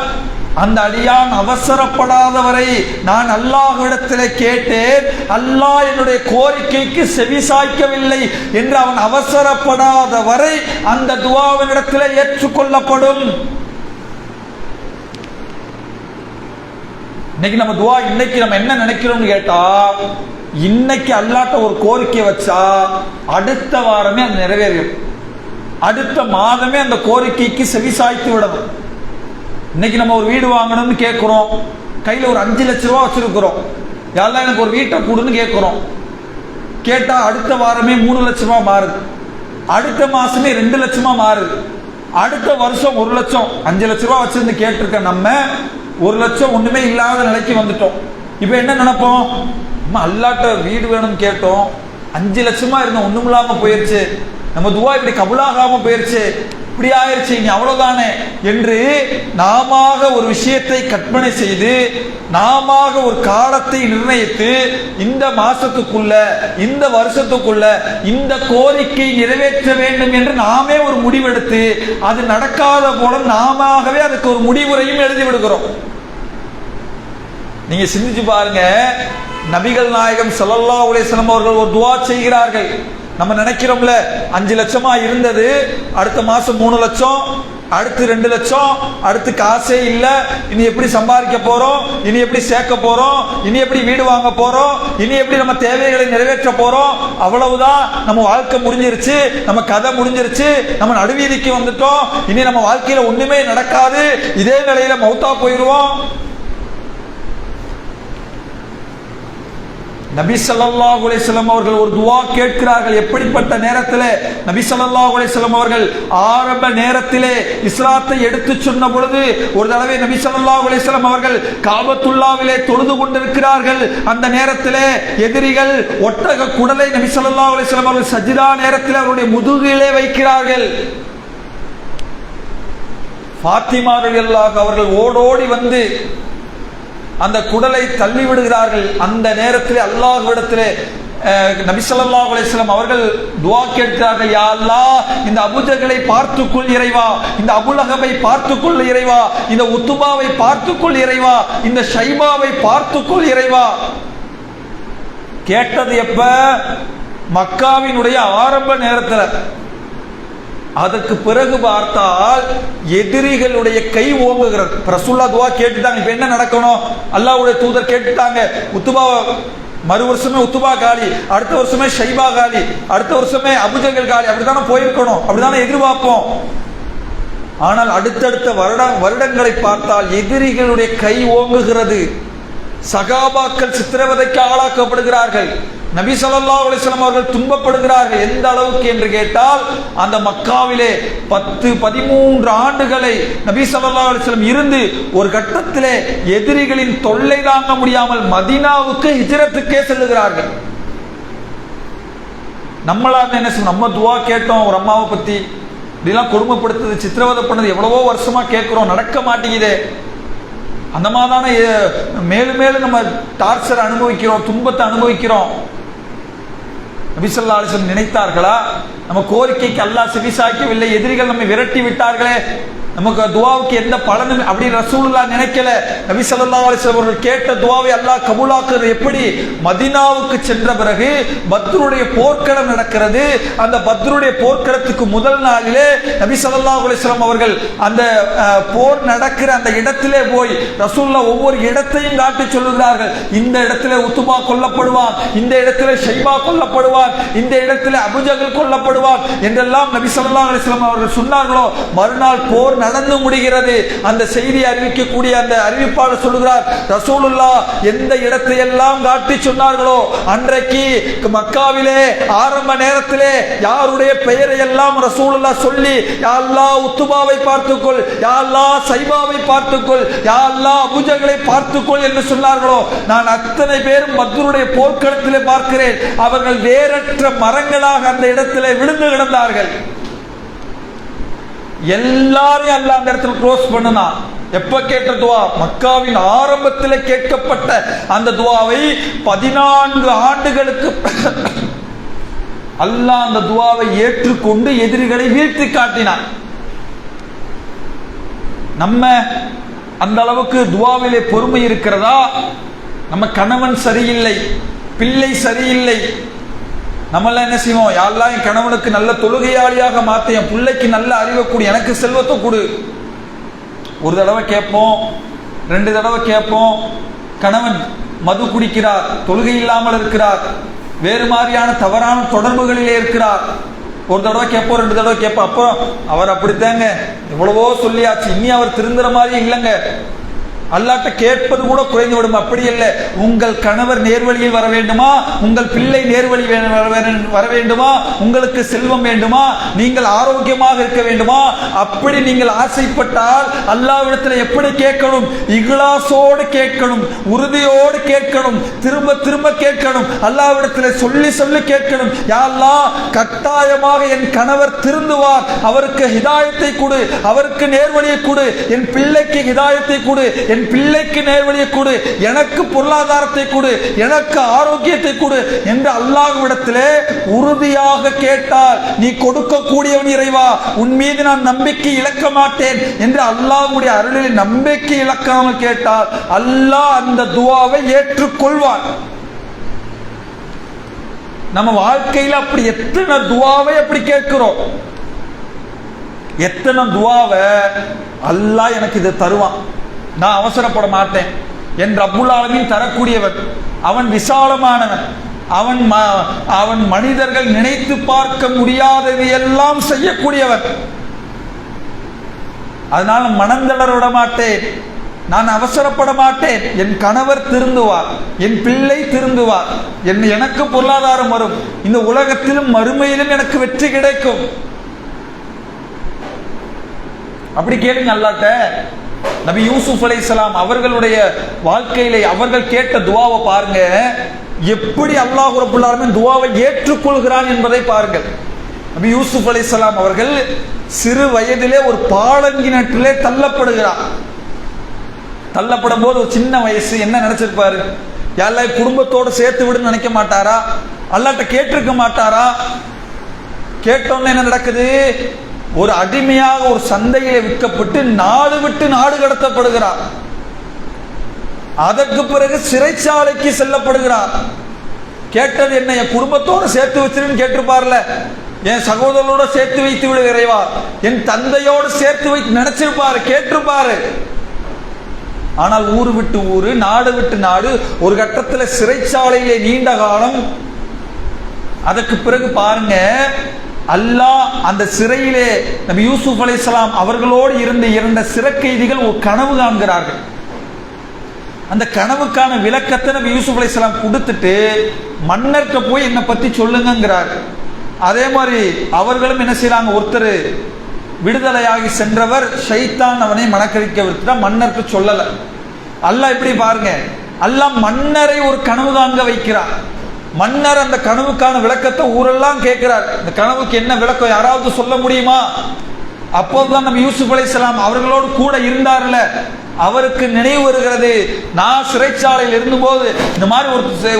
அந்த அடியான் அவசரப்படாதவரை நான் அல்லாஹ்விடத்தில் கேட்டேன், அல்லாஹ் என்னுடைய கோரிக்கைக்கு செவிசாய்க்கவில்லை என்று அவன் அவசரப்படாத வரை அந்த துஆவினிடத்தில் ஏற்றுக்கொள்ளப்படும். இன்னைக்கு நம்ம துஆ, இன்னைக்கு நம்ம என்ன நினைக்கிறோம்னு கேட்டா, இன்னைக்கு அல்லாஹ்ட்ட ஒரு கோரிக்கை வச்சா அடுத்த வாரமே அது நிறைவேறும், அடுத்த மாதமே அந்த கோரிக்கைக்கு செவிசாய்த்து விடணும். இன்னைக்கு நம்ம ஒரு வீடு வாங்கணும்னு கேட்கிறோம், கையில ஒரு 5 லட்சம் ரூபாய் வச்சிருக்கிறோம், யாரெல்லாம் எனக்கு ஒரு வீட்டை கூடுன்னு கேட்கிறோம். கேட்டா அடுத்த வாரமே 3 லட்சமா மாறுது, அடுத்த மாசமே 2 லட்சமா மாறுது, அடுத்த வருஷம் 1 லட்சம். 5 லட்சம் ரூபாய் வச்சிருந்து கேட்டிருக்க நம்ம 1 லட்சம் ஒண்ணுமே இல்லாத நிலைக்கு வந்துட்டோம். இப்ப என்ன நினைப்போம்? அல்லாஹ்ட்ட வீடு வேணும்னு கேட்டோம், 5 லட்சமா இருந்தோம், ஒண்ணும் இல்லாம போயிருச்சு, நம்ம துஆ இப்படி கபூலாகாம போயிருச்சு, இப்படி ஆயிருச்சு, நீ அவ்வளவுதானே என்று நாம ஒரு விஷயத்தை கற்பனை செய்து, நாம ஒரு காலத்தை நிர்ணயித்து, இந்த மாசத்துக்குள்ள இந்த வருஷத்துக்குள்ள இந்த கோரிக்கை நிறைவேற்ற வேண்டும் என்று நாமே ஒரு முடிவெடுத்து அது நடக்காத போல நாமவே அதுக்கு ஒரு முடிவுரையும் எழுதி விடுகிறோம். நீங்க சிந்திச்சு பாருங்க, நபிகள் நாயகம் ஸல்லல்லாஹு அலைஹி வஸல்லம் அவர்கள் ஒரு துஆ செய்கிறார்கள். நம்ம நினைக்கிறோம்ல 5 லட்சமா இருந்தது, அடுத்த மாசம் 3 லட்சம், அடுத்து 2 லட்சம், அடுத்து காசே இல்ல, இனி எப்படி சம்பாதிக்க போறோம், இனி எப்படி சேர்க்க போறோம், இனி எப்படி வீடு வாங்க போறோம், இனி எப்படி நம்ம தேவைகளை நிறைவேற்ற போறோம், அவ்வளவுதான் நம்ம வாழ்க்கை முடிஞ்சிருச்சு, நம்ம கதை முடிஞ்சிருச்சு, நம்ம நடுவீதிக்கு வந்துட்டோம், இனி நம்ம வாழ்க்கையில ஒண்ணுமே நடக்காது, இதே நிலையில மௌத்தா போயிடுவோம். நபி ஸல்லல்லாஹு அலைஹி வஸல்லம் அவர்கள் ஒரு துஆ கேட்கிறார்கள். எப்படிப்பட்ட நேரத்திலே? நபி ஸல்லல்லாஹு அலைஹி வஸல்லம் அவர்கள் ஆரம்ப நேரத்திலே இஸ்லாத்தை எடுத்து சொன்ன பொழுது ஒரு தடவை நபி ஸல்லல்லாஹு அலைஹி வஸல்லம் அவர்கள் காபத்துல்லாவிலே தொழுது கொண்டிருக்கிறார்கள். அந்த நேரத்திலே எதிரிகள் ஒட்டக குடலை நபி ஸல்லல்லாஹு அலைஹி வஸல்லம் அவர்கள் சஜ்தா நேரத்தில் அவருடைய முதுகிலே வைக்கிறார்கள். ஃபாத்திமா ரலியல்லாஹு அவர்கள் ஓடோடி வந்து அந்த குடலை தள்ளி விடுகிறார்கள். அந்த நேரத்தில் அல்லாஹ்விடத்திலே நபி ஸல்லல்லாஹு அலைஹி வஸல்லம் அவர்கள் துஆ கேட்கிறார்கள். யா அல்லாஹ், இந்த அபூஜஹலை பார்த்துக்கொள் இறைவா, இந்த அபூலஹபை பார்த்துக்கொள் இறைவா, இந்த உத்துபாவை பார்த்துக்கொள் இறைவா, இந்த ஷைபாவை பார்த்துக்கொள் இறைவா. கேட்டது எப்ப? மக்காவினுடைய ஆரம்ப நேரத்தில். அதற்கு பிறகு பார்த்தால் எதிரிகளுடைய கை ஓங்குகிறது. ரசூலுல்லாஹ் துஆ கேட்டுட்டாங்க. இப்ப என்ன நடக்கணும்? அல்லாஹ்வுடைய தூதர் கேட்டுட்டாங்க. உத்துபா மறு வருஷமே உத்துபா காலி, அடுத்த வருஷமே ஷைபா காலி, அடுத்த வருஷமே அபூஜஹல் காலி. அப்படித்தானே போயிருக்கணும், அப்படித்தானே எதிர்பார்ப்போம். ஆனால் அடுத்தடுத்த வருடங்களை பார்த்தால் எதிரிகளுடைய கை ஓங்குகிறது. சகாபாக்கள் சித்திரவதைக்கு ஆளாக்கப்படுகிறார்கள். நபி ஸல்லல்லாஹு அலைஹி வஸல்லம் அவர்கள் துன்பப்படுகிறார்கள். எந்த அளவுக்கு என்று கேட்டால், அந்த மக்காவிலே 10-13 ஆண்டுகளை நபி ஸல்லல்லாஹு அலைஹி வஸல்லம் இருந்து ஒரு கட்டத்திலே எதிரிகளின் தொல்லை தாங்க முடியாமல் மதீனாவுக்கு ஹிஜ்ரத்துக்கே செல்லுகிறார்கள். நம்மளா என்ன செய்வோம்? நம்ம துஆ கேட்டோம் ஒரு அம்மாவை பத்தி, இப்படிலாம் கொடுமைப்படுத்துது, சித்திரவதை பண்ணது எவ்வளவோ வருஷமா கேட்கிறோம், நடக்க மாட்டேங்குதே. அந்த மாதிரிதான மேலும் மேலும் நம்ம டார்ச்சர் அனுபவிக்கிறோம், துன்பத்தை அனுபவிக்கிறோம். நபி ஸல்லல்லாஹு அலைஹி வஸல்லம் நினைத்தார்களா? நம்ம கோரிக்கைக்கு அல்லாஹ் செவிசாய்க்கவில்லை, எதிரிகள் நம்மை விரட்டி விட்டார்களே, நமக்கு துஆவுக்கு எந்த பலனும் அப்படி ரசூலுல்லாஹ் நினைக்கல. நபி ஸல்லல்லாஹு அலைஹி வஸல்லம் அவர்கள் கேட்ட துஆவை அல்லாஹ் கபூலாக்குறது எப்படி? மதீனாவுக்கு சென்ற பிறகு பத்ருடைய போர்க்களம் நடக்கிறது. அந்த பத்ருடைய போர்க்களத்துக்கு முதல் நாளிலே நபி ஸல்லல்லாஹு அலைஹி வஸல்லம் அவர்கள் அந்த போர் நடக்கிற அந்த இடத்திலே போய் ரசூலுல்லாஹ் ஒவ்வொரு இடத்தையும் காட்டி சொல்லுகிறார்கள். இந்த இடத்திலே உத்துபா கொல்லப்படுவான், இந்த இடத்திலே ஷைபா கொல்லப்படுவான், இந்த இடத்திலே அபூஜஹல் கொல்லப்படுவான் என்றெல்லாம் நபி ஸல்லல்லாஹு அலைஹி வஸல்லம் அவர்கள் சொன்னார்களோ, மறுநாள் போர் நடந்து முடிகிறது. அந்த செய்தி அறிவிக்கக்கூடிய அந்த அறிவிப்பாளர் சொல்லுகிறார், ரசூலுல்லாஹ் எந்த இடத்தை எல்லாம் காட்டி சொன்னார்களோ அன்றைக்கு மக்காவிலே ஆரம்ப நேரத்திலே யாருடைய பெயரை எல்லாம் ரசூலுல்லாஹ் சொல்லி, யா அல்லாஹ் உத்துபாவை பார்த்துக்கொள், யா அல்லாஹ் சைபாவை பார்த்துக்கொள், யா அல்லாஹ் அபூஜஹலை பார்த்துக்கொள் என்று சொன்னார்களோ, நான் அத்தனை பேரும் பத்ருடைய போர்க்களத்திலே பார்க்கிறேன். அவர்கள் வேறற்ற மரங்களாக அந்த இடத்திலே விழுந்து கிடந்தார்கள். எல்லாரையும் அல்லாஹ் அந்த இடத்துல க்ளோஸ் பண்ணுனா. எப்ப கேட்ட துஆ? மக்காவின் ஆரம்பத்தில் கேட்கப்பட்ட அந்த துஆவை 14 ஆண்டுகளுக்கு அல்லாஹ் அந்த துஆவை ஏற்றுக்கொண்டு எதிரிகளை வீழ்த்தி காட்டினார். நம்ம அந்த அளவுக்கு துஆவிலே பொறுமை இருக்கிறதா? நம்ம கணவன் சரியில்லை, பிள்ளை சரியில்லை, நம்மளாம் என்ன செய்வோம்? யா அல்லாஹ் என் கணவனுக்கு நல்ல தொழுகையாளியாக மாத்த, என் பிள்ளைக்கு நல்ல அறிவை கொடு, எனக்கு செல்வத்தை கொடு. ஒரு தடவை கேட்போம், 2 தடவை கேட்போம். கணவன் மது குடிக்கிறார், தொழுகை இல்லாமல் இருக்கிறார், வேறு மாதிரியான தவறான தொடர்புகளிலே இருக்கிறார். ஒரு தடவை கேட்போம், 2 தடவை கேட்போம். அப்புறம் அவர் அப்படித்தாங்க, எவ்வளவோ சொல்லியாச்சு, இனி அவர் திருந்துற மாதிரி இல்லைங்க. அல்லாஹ்ட்ட கேட்பது கூட குறைந்து விடும். அப்படி இல்லை, உங்கள் கணவர் நேர்வழியில் வர வேண்டுமா, உங்கள் பிள்ளை நேர்வழி வர வேண்டுமா, உங்களுக்கு செல்வம் வேண்டுமா, நீங்கள் ஆரோக்கியமாக இருக்க வேண்டுமா, அப்படி நீங்கள் ஆசைப்பட்டால் அல்லாஹ்விடத்தில் எப்படி கேட்கணும்? இக்லாஸோடு கேட்கணும், உறுதியோடு கேட்கணும், திரும்ப திரும்ப கேட்கணும், அல்லாஹ்விடத்தில் சொல்லி சொல்லி கேட்கணும். யா அல்லாஹ், கட்டாயமாக என் கணவர் திருந்துவார், அவருக்கு ஹிதாயத்தை கொடு, அவருக்கு நேர்வழியை கொடு, என் பிள்ளைக்கு ஹிதாயத்தை கொடு, என் பிள்ளைக்கு நேர்வழியை கொடு, எனக்கு பொருளாதாரத்தை கொடு, எனக்கு ஆரோக்கியத்தை கொடு என்று அல்லாஹ்விடத்திலே உறுதியாக கேட்டால், நீ கொடுக்கக்கூடியவன் இறைவா, உன் மீது நான் நம்பிக்கை இழக்க மாட்டேன் என்று அல்லாஹ்வுடைய அருளில் நம்பிக்கை இழக்காமல் கேட்டால் அல்லாஹ் அந்த துஆவை ஏற்றுக்கொள்வான். நம்ம வாழ்க்கையில் அப்படி எத்தனை துவாவை அப்படி கேட்கிறோம், எத்தனை துவாவை அல்லாஹ் எனக்கு இதை தருவான், நான் அவசரப்பட மாட்டேன். என் ரப்புல் ஆலமீன் தரக்கூடியவன், அவன் விசாலமானவன், அவன் மனிதர்கள் நினைத்து பார்க்க முடியாதது எல்லாம் செய்யக்கூடியவன். அதனால மனந்தளர விட மாட்டேன், நான் அவசரப்பட மாட்டேன். என் கணவர் திருந்துவார், என் பிள்ளை திருந்துவார், எனக்கு பொருளாதாரம் வரும், இந்த உலகத்திலும் மறுமையிலும் எனக்கு வெற்றி கிடைக்கும். அப்படி கேளுங்க அல்லாஹ்ட்ட. நபி யூசுப் அலைஹிஸ்ஸலாம் அவர்களுடைய வாழ்க்கையிலே அவர்கள் கேட்ட துவாவை பாருங்க, எப்படி அல்லாஹ் ரப்பல் ஆலமீன் துவாவை ஏற்றுக்கொள்கிறான் என்பதை பாருங்கள். நபி யூசுப் அலைஹிஸ்ஸலாம் அவர்கள் சிறு வயதிலே ஒரு பாலங்கிணற்றிலே தள்ளப்படுகிறார். தள்ளப்படும் போது ஒரு சின்ன வயசு, என்ன நினைச்சிருப்பாரு? யாரெல்லாம் குடும்பத்தோடு சேர்த்து விடுன்னு நினைக்க மாட்டாரா? அல்லாஹ்ட்ட கேட்டிருக்க மாட்டாரா? கேட்டோன்னு என்ன நடக்குது? ஒரு அடிமையாக ஒரு சந்தையிலே விற்கப்பட்டு நாடு விட்டு நாடு கடத்தப்படுகிறார். அதற்கு பிறகு சிறைச்சாலைக்கு செல்லப்படுகிறார். கேட்டது என்ன? என் குடும்பத்தோடு சேர்த்து வச்சிருன்னு கேட்டிருப்பார்ல, என் சகோதரனோட சேர்த்து வைத்து விடு இறைவா, என் தந்தையோடு சேர்த்து வைத்து நினைச்சிருப்பாரு, கேட்டிருப்பாரு. ஆனால் ஊரு விட்டு ஊரு, நாடு விட்டு நாடு, ஒரு கட்டத்தில் சிறைச்சாலையிலே நீண்ட காலம். அதற்கு பிறகு பாருங்க, அல்லாஹ் அந்த சிறையிலே நபி யூசுப் அலைஹிஸ்ஸலாம் அவர்களோடு இருந்த சிறை கைதிகள் ஒரு கனவு காண்கிறார்கள். அந்த கனவுக்கான விளக்கத்தை நபி யூசுப் அலைஹிஸ்ஸலாம் கொடுத்துட்டு மன்னர்கிட்ட போய் என்னை பத்தி சொல்லுங்கிறார். அதே மாதிரி அவர்களும் என்ன செய்யறாங்க? ஒருத்தர் விடுதலையாகி சென்றவர் ஷைத்தான் அவனை மனக்கழிக்க விட்டுட்டா, மன்னருக்கு சொல்லல. அல்லாஹ் எப்படி பாருங்க, அல்லாஹ் மன்னரை ஒரு கனவு காண்க வைக்கிறார். மன்னர் அந்த கனவுக்கான விளக்கத்தை ஊரெல்லாம் கேட்கிறார். இந்த கனவுக்கு என்ன விளக்கம் யாராவது சொல்ல முடியுமா? அப்போதுதான் நம்ம யூசுப் அலைஹிஸ்ஸலாம் அவர்களோடு கூட இருந்தார்ல, அவருக்கு நினைவு வருகிறது, நான் சிறைச்சாலையில் இருந்தபோது இந்த மாதிரி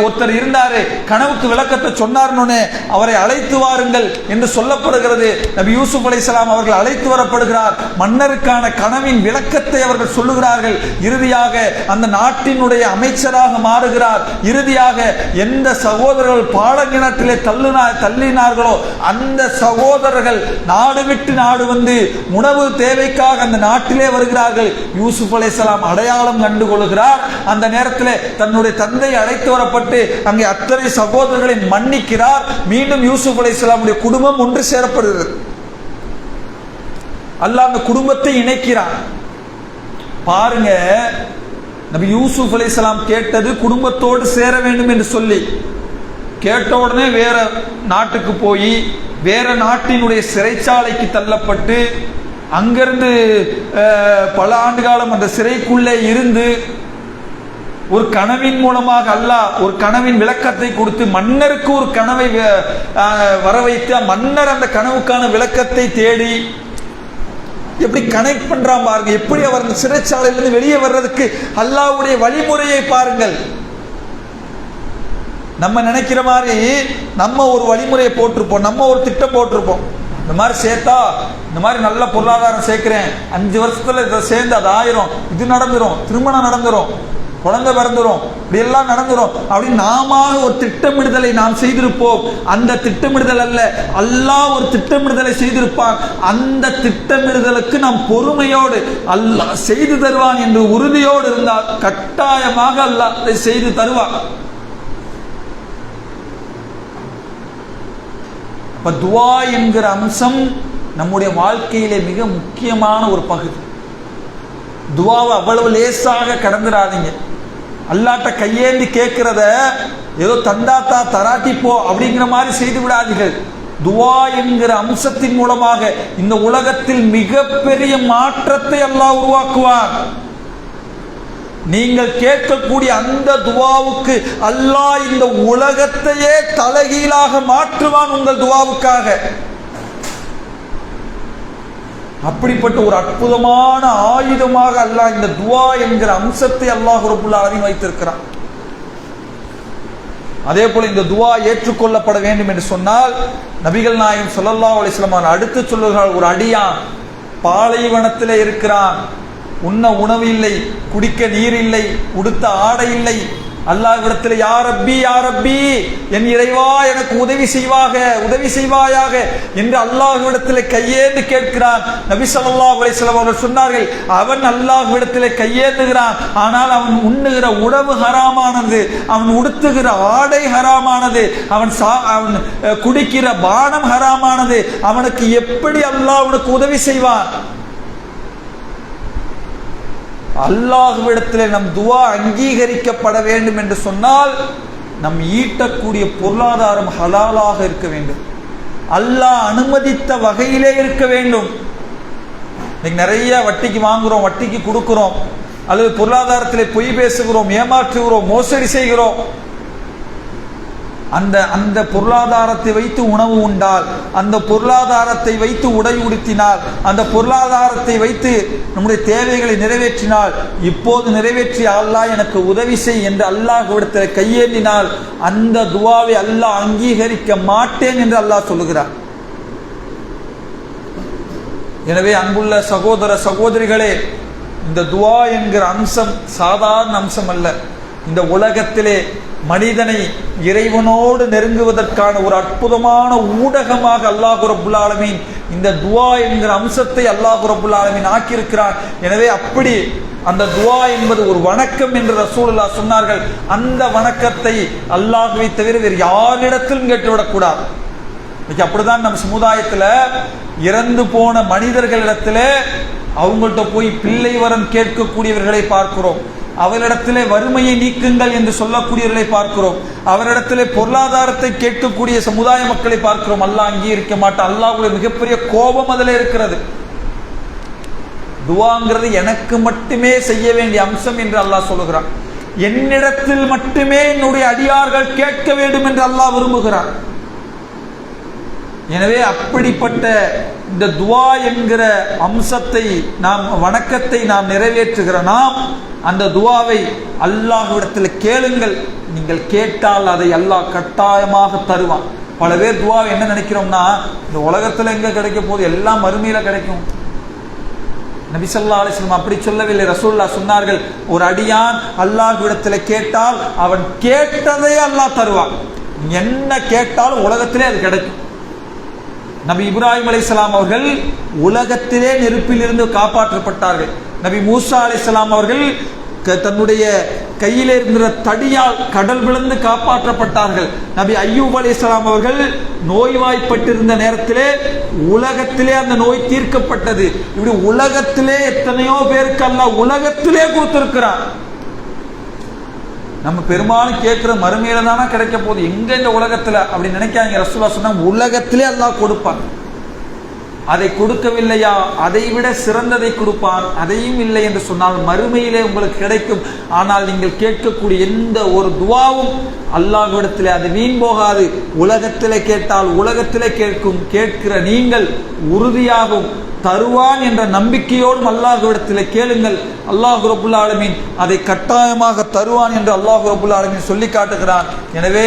ஒருத்தர் இருந்தாரு, கனவுக்கு விளக்கத்தை சொன்னார்னு அவரை அழைத்து வாருங்கள் என்று சொல்லப்படுகிறது. நபி யூசுப் அலைஹிஸ்ஸலாம் அவர்கள் அழைத்து வரப்படுகிறார். மன்னருக்கான கனவின் விளக்கத்தை அவர்கள் சொல்லுகிறார்கள். இறுதியாக அந்த நாட்டினுடைய அமைச்சராக மாறுகிறார். இறுதியாக எந்த சகோதரர்கள் பாலங்கிணற்றிலே தள்ளினார்களோ அந்த சகோதரர்கள் நாடு விட்டு நாடு வந்து உணவு தேவைக்காக அந்த நாட்டிலே வருகிறார்கள். யூசுப் அலைஹிஸ்ஸலாம் அடையாளம் கண்டு கொள்கிறார். அந்த நேரத்தில் தன்னுடைய தந்தை அழைத்து வரப்பட்டு அங்கே அத்தனை சகோதரர்களை மன்னிக்கிறார். மீண்டும் யூசுப் அலைஹிஸ்ஸலாமுடைய குடும்பம் ஒன்று சேரப்படுகிறது. அல்லாஹ் அந்த குடும்பத்தை இணைக்கிறார். பாருங்க, நபி யூசுப் அலைஹிஸ்ஸலாம் கேட்டது குடும்பத்தோடு சேர வேண்டும் என்று சொல்லி, கேட்ட உடனே வேற நாட்டுக்கு போய் வேற நாட்டினுடைய சிறைச்சாலைக்கு தள்ளப்பட்டு அங்கிருந்து பல ஆண்டு காலம் அந்த சிறைக்குள்ளே இருந்து ஒரு கனவின் மூலமாக அல்லாஹ் ஒரு கனவின் விளக்கத்தை கொடுத்து மன்னருக்கு ஒரு கனவை வர வைத்து மன்னர் அந்த கனவுக்கான விளக்கத்தை தேடி எப்படி கனெக்ட் பண்றான் பாருங்க. எப்படி அவர் அந்த சிறைச்சாலையிலிருந்து வெளியே வர்றதுக்கு அல்லாஹ்வுடைய வழிமுறையை பாருங்கள். நம்ம நினைக்கிற மாதிரி நம்ம ஒரு வழிமுறையை போட்டிருப்போம், நம்ம ஒரு திட்டம் போட்டிருப்போம். இந்த மாதிரி சேர்த்தா இந்த மாதிரி நல்ல பொருளாதாரம் சேர்க்கிறேன், 5 வருஷத்துல இதை சேர்ந்து அது 1000, இது நடந்துரும், திருமணம் நடந்துரும், குழந்தை பிறந்துரும், இப்படி எல்லாம் நடந்துரும் அப்படின்னு நாம ஒரு திட்டமிடுதலை நாம் செய்திருப்போம். அந்த திட்டமிடுதல் அல்ல, அல்லாஹ் ஒரு திட்டமிடுதலை செய்திருப்பான். அந்த திட்டமிடுதலுக்கு நாம் பொறுமையோடு அல்லாஹ் செய்து தருவான் என்று உறுதியோடு இருந்தால் கட்டாயமாக அல்லாஹ் அதை செய்து தருவான். இப்ப துவா என்கிற அம்சம் நம்முடைய வாழ்க்கையிலே மிக முக்கியமான ஒரு பகுதி. துவாவை அவ்வளவு லேசாக கடந்துடாதீங்க. அல்லாஹ்ட்ட கையேந்தி கேட்கிறத ஏதோ தந்தாத்தா தராட்டி போ அப்படிங்கிற மாதிரி செய்து விடாதீர்கள். துவா என்கிற அம்சத்தின் மூலமாக இந்த உலகத்தில் மிகப்பெரிய மாற்றத்தை அல்லாஹ் உருவாக்குவார். நீங்கள் கேட்கக்கூடிய அந்த துவாவுக்கு அல்லாஹ் இந்த உலகத்தையே தலைகீழாக மாற்றுவான் உங்கள் துவாவுக்காக. அப்படிப்பட்ட ஒரு அற்புதமான ஆயுதமாக அல்லாஹ் இந்த துவா என்கிற அம்சத்தை அல்லாஹ் ரப்பல் ஆலமீன் வைத்திருக்கிறான். அதே போல இந்த துவா ஏற்றுக்கொள்ளப்பட வேண்டும் என்று சொன்னால் நபிகள் நாயகம் ஸல்லல்லாஹு அலைஹி வஸல்லம் அடுத்து சொல்லுகிறார், ஒரு அடியான் பாலைவனத்தில் இருக்கிறான், உண்ண உணவு இல்லை, குடிக்க நீர் இல்லை, உடுத்த ஆடை இல்லை, அல்லாஹ்விடத்தில் யா ரப்பி யா ரப்பி, என் இறைவா எனக்கு உதவி செய்வாயாக என்று அல்லாஹ்விடத்தில் கையேந்து கேட்கிறான். நபி ஸல்லல்லாஹு அலைஹி வஸல்லம் அவர்கள் சொன்னார்கள், அவன் அல்லாஹ்விடத்தில் கையேந்துகிறான், ஆனால் அவன் உண்ணுகிற உணவு ஹராமானது, அவன் உடுத்துகிற ஆடை ஹராமானது, அவன் குடிக்கிற பானம் ஹராமானது. அவனுக்கு எப்படி அல்லாஹ் அவனுக்கு உதவி செய்வான்? அல்லாஹ்விடத்தில் நம் துஆ அங்கீகரிக்கப்பட வேண்டும் என்று சொன்னால் நம் ஈட்டக்கூடிய பொருளாதாரம் ஹலாலாக இருக்க வேண்டும், அல்லாஹ் அனுமதித்த வகையிலே இருக்க வேண்டும். இன்னைக்கு நிறைய வட்டிக்கு வாங்குறோம், வட்டிக்கு கொடுக்கிறோம், அல்லது பொருளாதாரத்திலே பொய் பேசுகிறோம், ஏமாற்றுகிறோம், மோசடி செய்கிறோம். அந்த பொருளாதாரத்தை வைத்து உணவு உண்டால், அந்த பொருளாதாரத்தை வைத்து உடை உடுத்தினால், அந்த பொருளாதாரத்தை வைத்து நம்முடைய தேவைகளை நிறைவேற்றினால், இப்போது நிறைவேற்றிய அல்லாஹ் எனக்கு உதவி செய் என்று அல்லாஹ்விடத்தில் கையேந்தினால் அந்த துஆவை அல்லாஹ் அங்கீகரிக்க மாட்டேன் என்று அல்லாஹ் சொல்லுகிறார். எனவே அன்புள்ள சகோதர சகோதரிகளே, இந்த துஆ என்கிற அம்சம் சாதாரண அம்சம் அல்ல. இந்த உலகத்திலே மனிதனை இறைவனோடு நெருங்குவதற்கான ஒரு அற்புதமான ஊடகமாக அல்லாஹ் ரப்புல் ஆலமீன் இந்த துஆ என்கிற அம்சத்தை அல்லாஹ் ரப்புல் ஆலமீன் ஆக்கியிருக்கிறார். எனவே அப்படி அந்த துஆ என்பது ஒரு வணக்கம் என்று ரசூலுல்லாஹ் சொன்னார்கள். அந்த வணக்கத்தை அல்லாஹ்வை தவிர வேறு யாரிடத்திலும் கேட்டுவிடக்கூடாது. இன்னைக்கு அப்படிதான் நம்ம சமுதாயத்துல இறந்து போன மனிதர்களிடத்துல அவங்கள்ட்ட போய் பிள்ளை வரம் கேட்கக்கூடியவர்களை பார்க்கிறோம். அவரிடத்திலே வறுமையை நீக்குங்கள் என்று சொல்லக்கூடியவர்களை பார்க்கிறோம். அவரிடத்திலே பொருளாதாரத்தை கேட்கக்கூடிய சமுதாய மக்களை பார்க்கிறோம். அல்லாஹ் அங்கீகரிக்க மாட்டான். அல்லாஹ்வுடைய மிகப்பெரிய கோபம் அதில் இருக்கிறது. துஆங்கிறது எனக்கு மட்டுமே செய்ய வேண்டிய அம்சம் என்று அல்லாஹ் சொல்லுகிறான். என்னிடத்தில் மட்டுமே என்னுடைய அடியார்கள் கேட்க வேண்டும் என்று அல்லாஹ் விரும்புகிறான். எனவே அப்படிப்பட்ட இந்த துஆ என்கிற அம்சத்தை நாம் வணக்கத்தை நாம் நிறைவேற்றுகிற நாம் அந்த துஆவை அல்லாஹ்விடத்தில் கேளுங்கள். நீங்கள் கேட்டால் அதை அல்லாஹ் கட்டாயமாக தருவான். பல பேர் துஆ என்ன நினைக்கிறோம்னா, இந்த உலகத்துல எங்க கிடைக்க போது, எல்லாம் மறுமையில கிடைக்கும். நபி ஸல்லல்லாஹு அலைஹி வஸல்லம் அப்படி சொல்லவில்லை. ரசூலுல்லாஹ் சொன்னார்கள், ஒரு அடியான் அல்லாஹ்விடத்தில் கேட்டால் அவன் கேட்டதை அல்லாஹ் தருவான். என்ன கேட்டாலும் உலகத்திலே அது கிடைக்கும். நபி இப்ராஹிம் அலைஹிஸ்ஸலாம் அவர்கள் உலகத்திலே நெருப்பில் இருந்து காப்பாற்றப்பட்டார்கள். நபி மூசா அலைஹிஸ்ஸலாம் அவர்கள் தன்னுடைய கையிலே இருக்கிற தடியால் கடல் விழுந்து காப்பாற்றப்பட்டார்கள். நபி அய்யூப் அலைஹிஸ்ஸலாம் அவர்கள் நோய்வாய்ப்பட்டிருந்த நேரத்திலே உலகத்திலே அந்த நோய் தீர்க்கப்பட்டது. இப்படி உலகத்திலே எத்தனையோ பேருக்கு அல்லாஹ் உலகத்திலே கொடுத்திருக்கிறார். நம்ம பெரும்பாலும் கேட்கிற மறுமையில தானே கிடைக்க போகுது, எங்க இந்த உலகத்துல அப்படி நினைக்காதீங்க. ரசூலுல்லாஹ் சொன்னாங்க, உலகத்திலே அல்லாஹ் கொடுப்பான். அதை கொடுக்கவில்லையா, அதை விட சிறந்ததை கொடுப்பான். அதையும் இல்லை என்று சொன்னால் மறுமையிலே உங்களுக்கு கிடைக்கும். ஆனால் நீங்கள் கேட்கக்கூடிய எந்த ஒரு துஆவும் அல்லாஹ்விடத்திலே அது வீண் போகாது. உலகத்திலே கேட்டால் உலகத்திலே கேட்கும். கேட்கிற நீங்கள் உறுதியாகும் தருவான் என்ற நம்பிக்கையோடும் அல்லாஹ்விடத்திலே கேளுங்கள். அல்லாஹ் ரப்புல் ஆலமீன் அதை கட்டாயமாக தருவான் என்று அல்லாஹ் ரப்புல் ஆலமீன் சொல்லி காட்டுகிறான். எனவே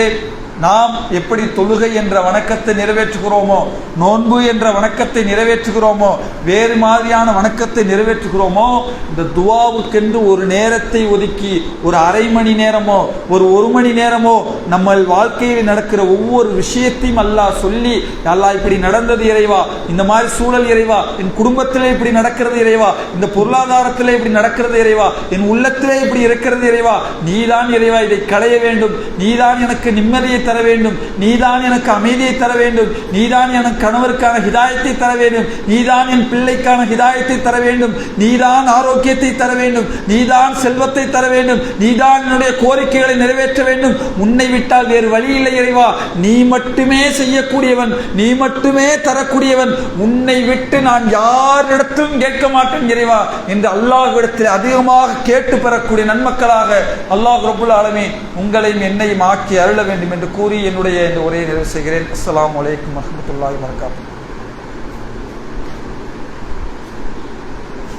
நாம் எப்படி தொழுகை என்ற வணக்கத்தை நிறைவேற்றுகிறோமோ, நோன்பு என்ற வணக்கத்தை நிறைவேற்றுகிறோமோ, வேறு மாதிரியான வணக்கத்தை நிறைவேற்றுகிறோமோ, இந்த துஆவுக்கென்று ஒரு நேரத்தை ஒதுக்கி ஒரு அரை மணி நேரமோ ஒரு மணி நேரமோ நம்ம வாழ்க்கையில் நடக்கிற ஒவ்வொரு விஷயத்தையும் அல்லாஹ் சொல்லி, அல்லாஹ் இப்படி நடந்தது இறைவா, இந்த மாதிரி சூழல் இறைவா, என் குடும்பத்திலே இப்படி நடக்கிறது இறைவா, இந்த பொருளாதாரத்திலே இப்படி நடக்கிறது இறைவா, என் உள்ளத்திலே இப்படி இருக்கிறது இறைவா, நீதான் இறைவா இதை களைய வேண்டும், நீதான் எனக்கு நிம்மதியை தர வேண்டும், நீதான் எனக்கு அமைதியை தர வேண்டும், நீதான் எனக்கு கணவருக்கான ஹிதாயத்தை தர வேண்டும், நீதான் என் பிள்ளைக்கான ஹிதாயத்தை தர வேண்டும், நீதான் ஆரோக்கியத்தை தர வேண்டும், நீதான் செல்வத்தை தர வேண்டும், நீதான் என்னுடைய கோரிக்கைகளை நிறைவேற்ற வேண்டும். உன்னை விட்டால் வேறு வழி இல்லை இறைவா, நீ மட்டுமே செய்யக்கூடியவன், நீ மட்டுமே தரக்கூடியவன், உன்னை விட்டு நான் யாரிடத்திலும் கேட்க மாட்டேன் இறைவா என்று அல்லாஹ்விடத்தில் அதிகமாக கேட்டு பெறக்கூடிய நன்மக்களாக அல்லாஹ் ரப்புல் ஆலமீன் உங்களையும் என்னையும் ஆக்கி அருள வேண்டும் என்று கூறி என்னுடைய இந்த உரையை நிறைவு செய்கிறேன். அஸ்ஸலாமு அலைக்கும் வரஹ்மத்துல்லாஹி வபரகாத்துஹு.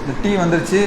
இந்த டீ வந்துருச்சு.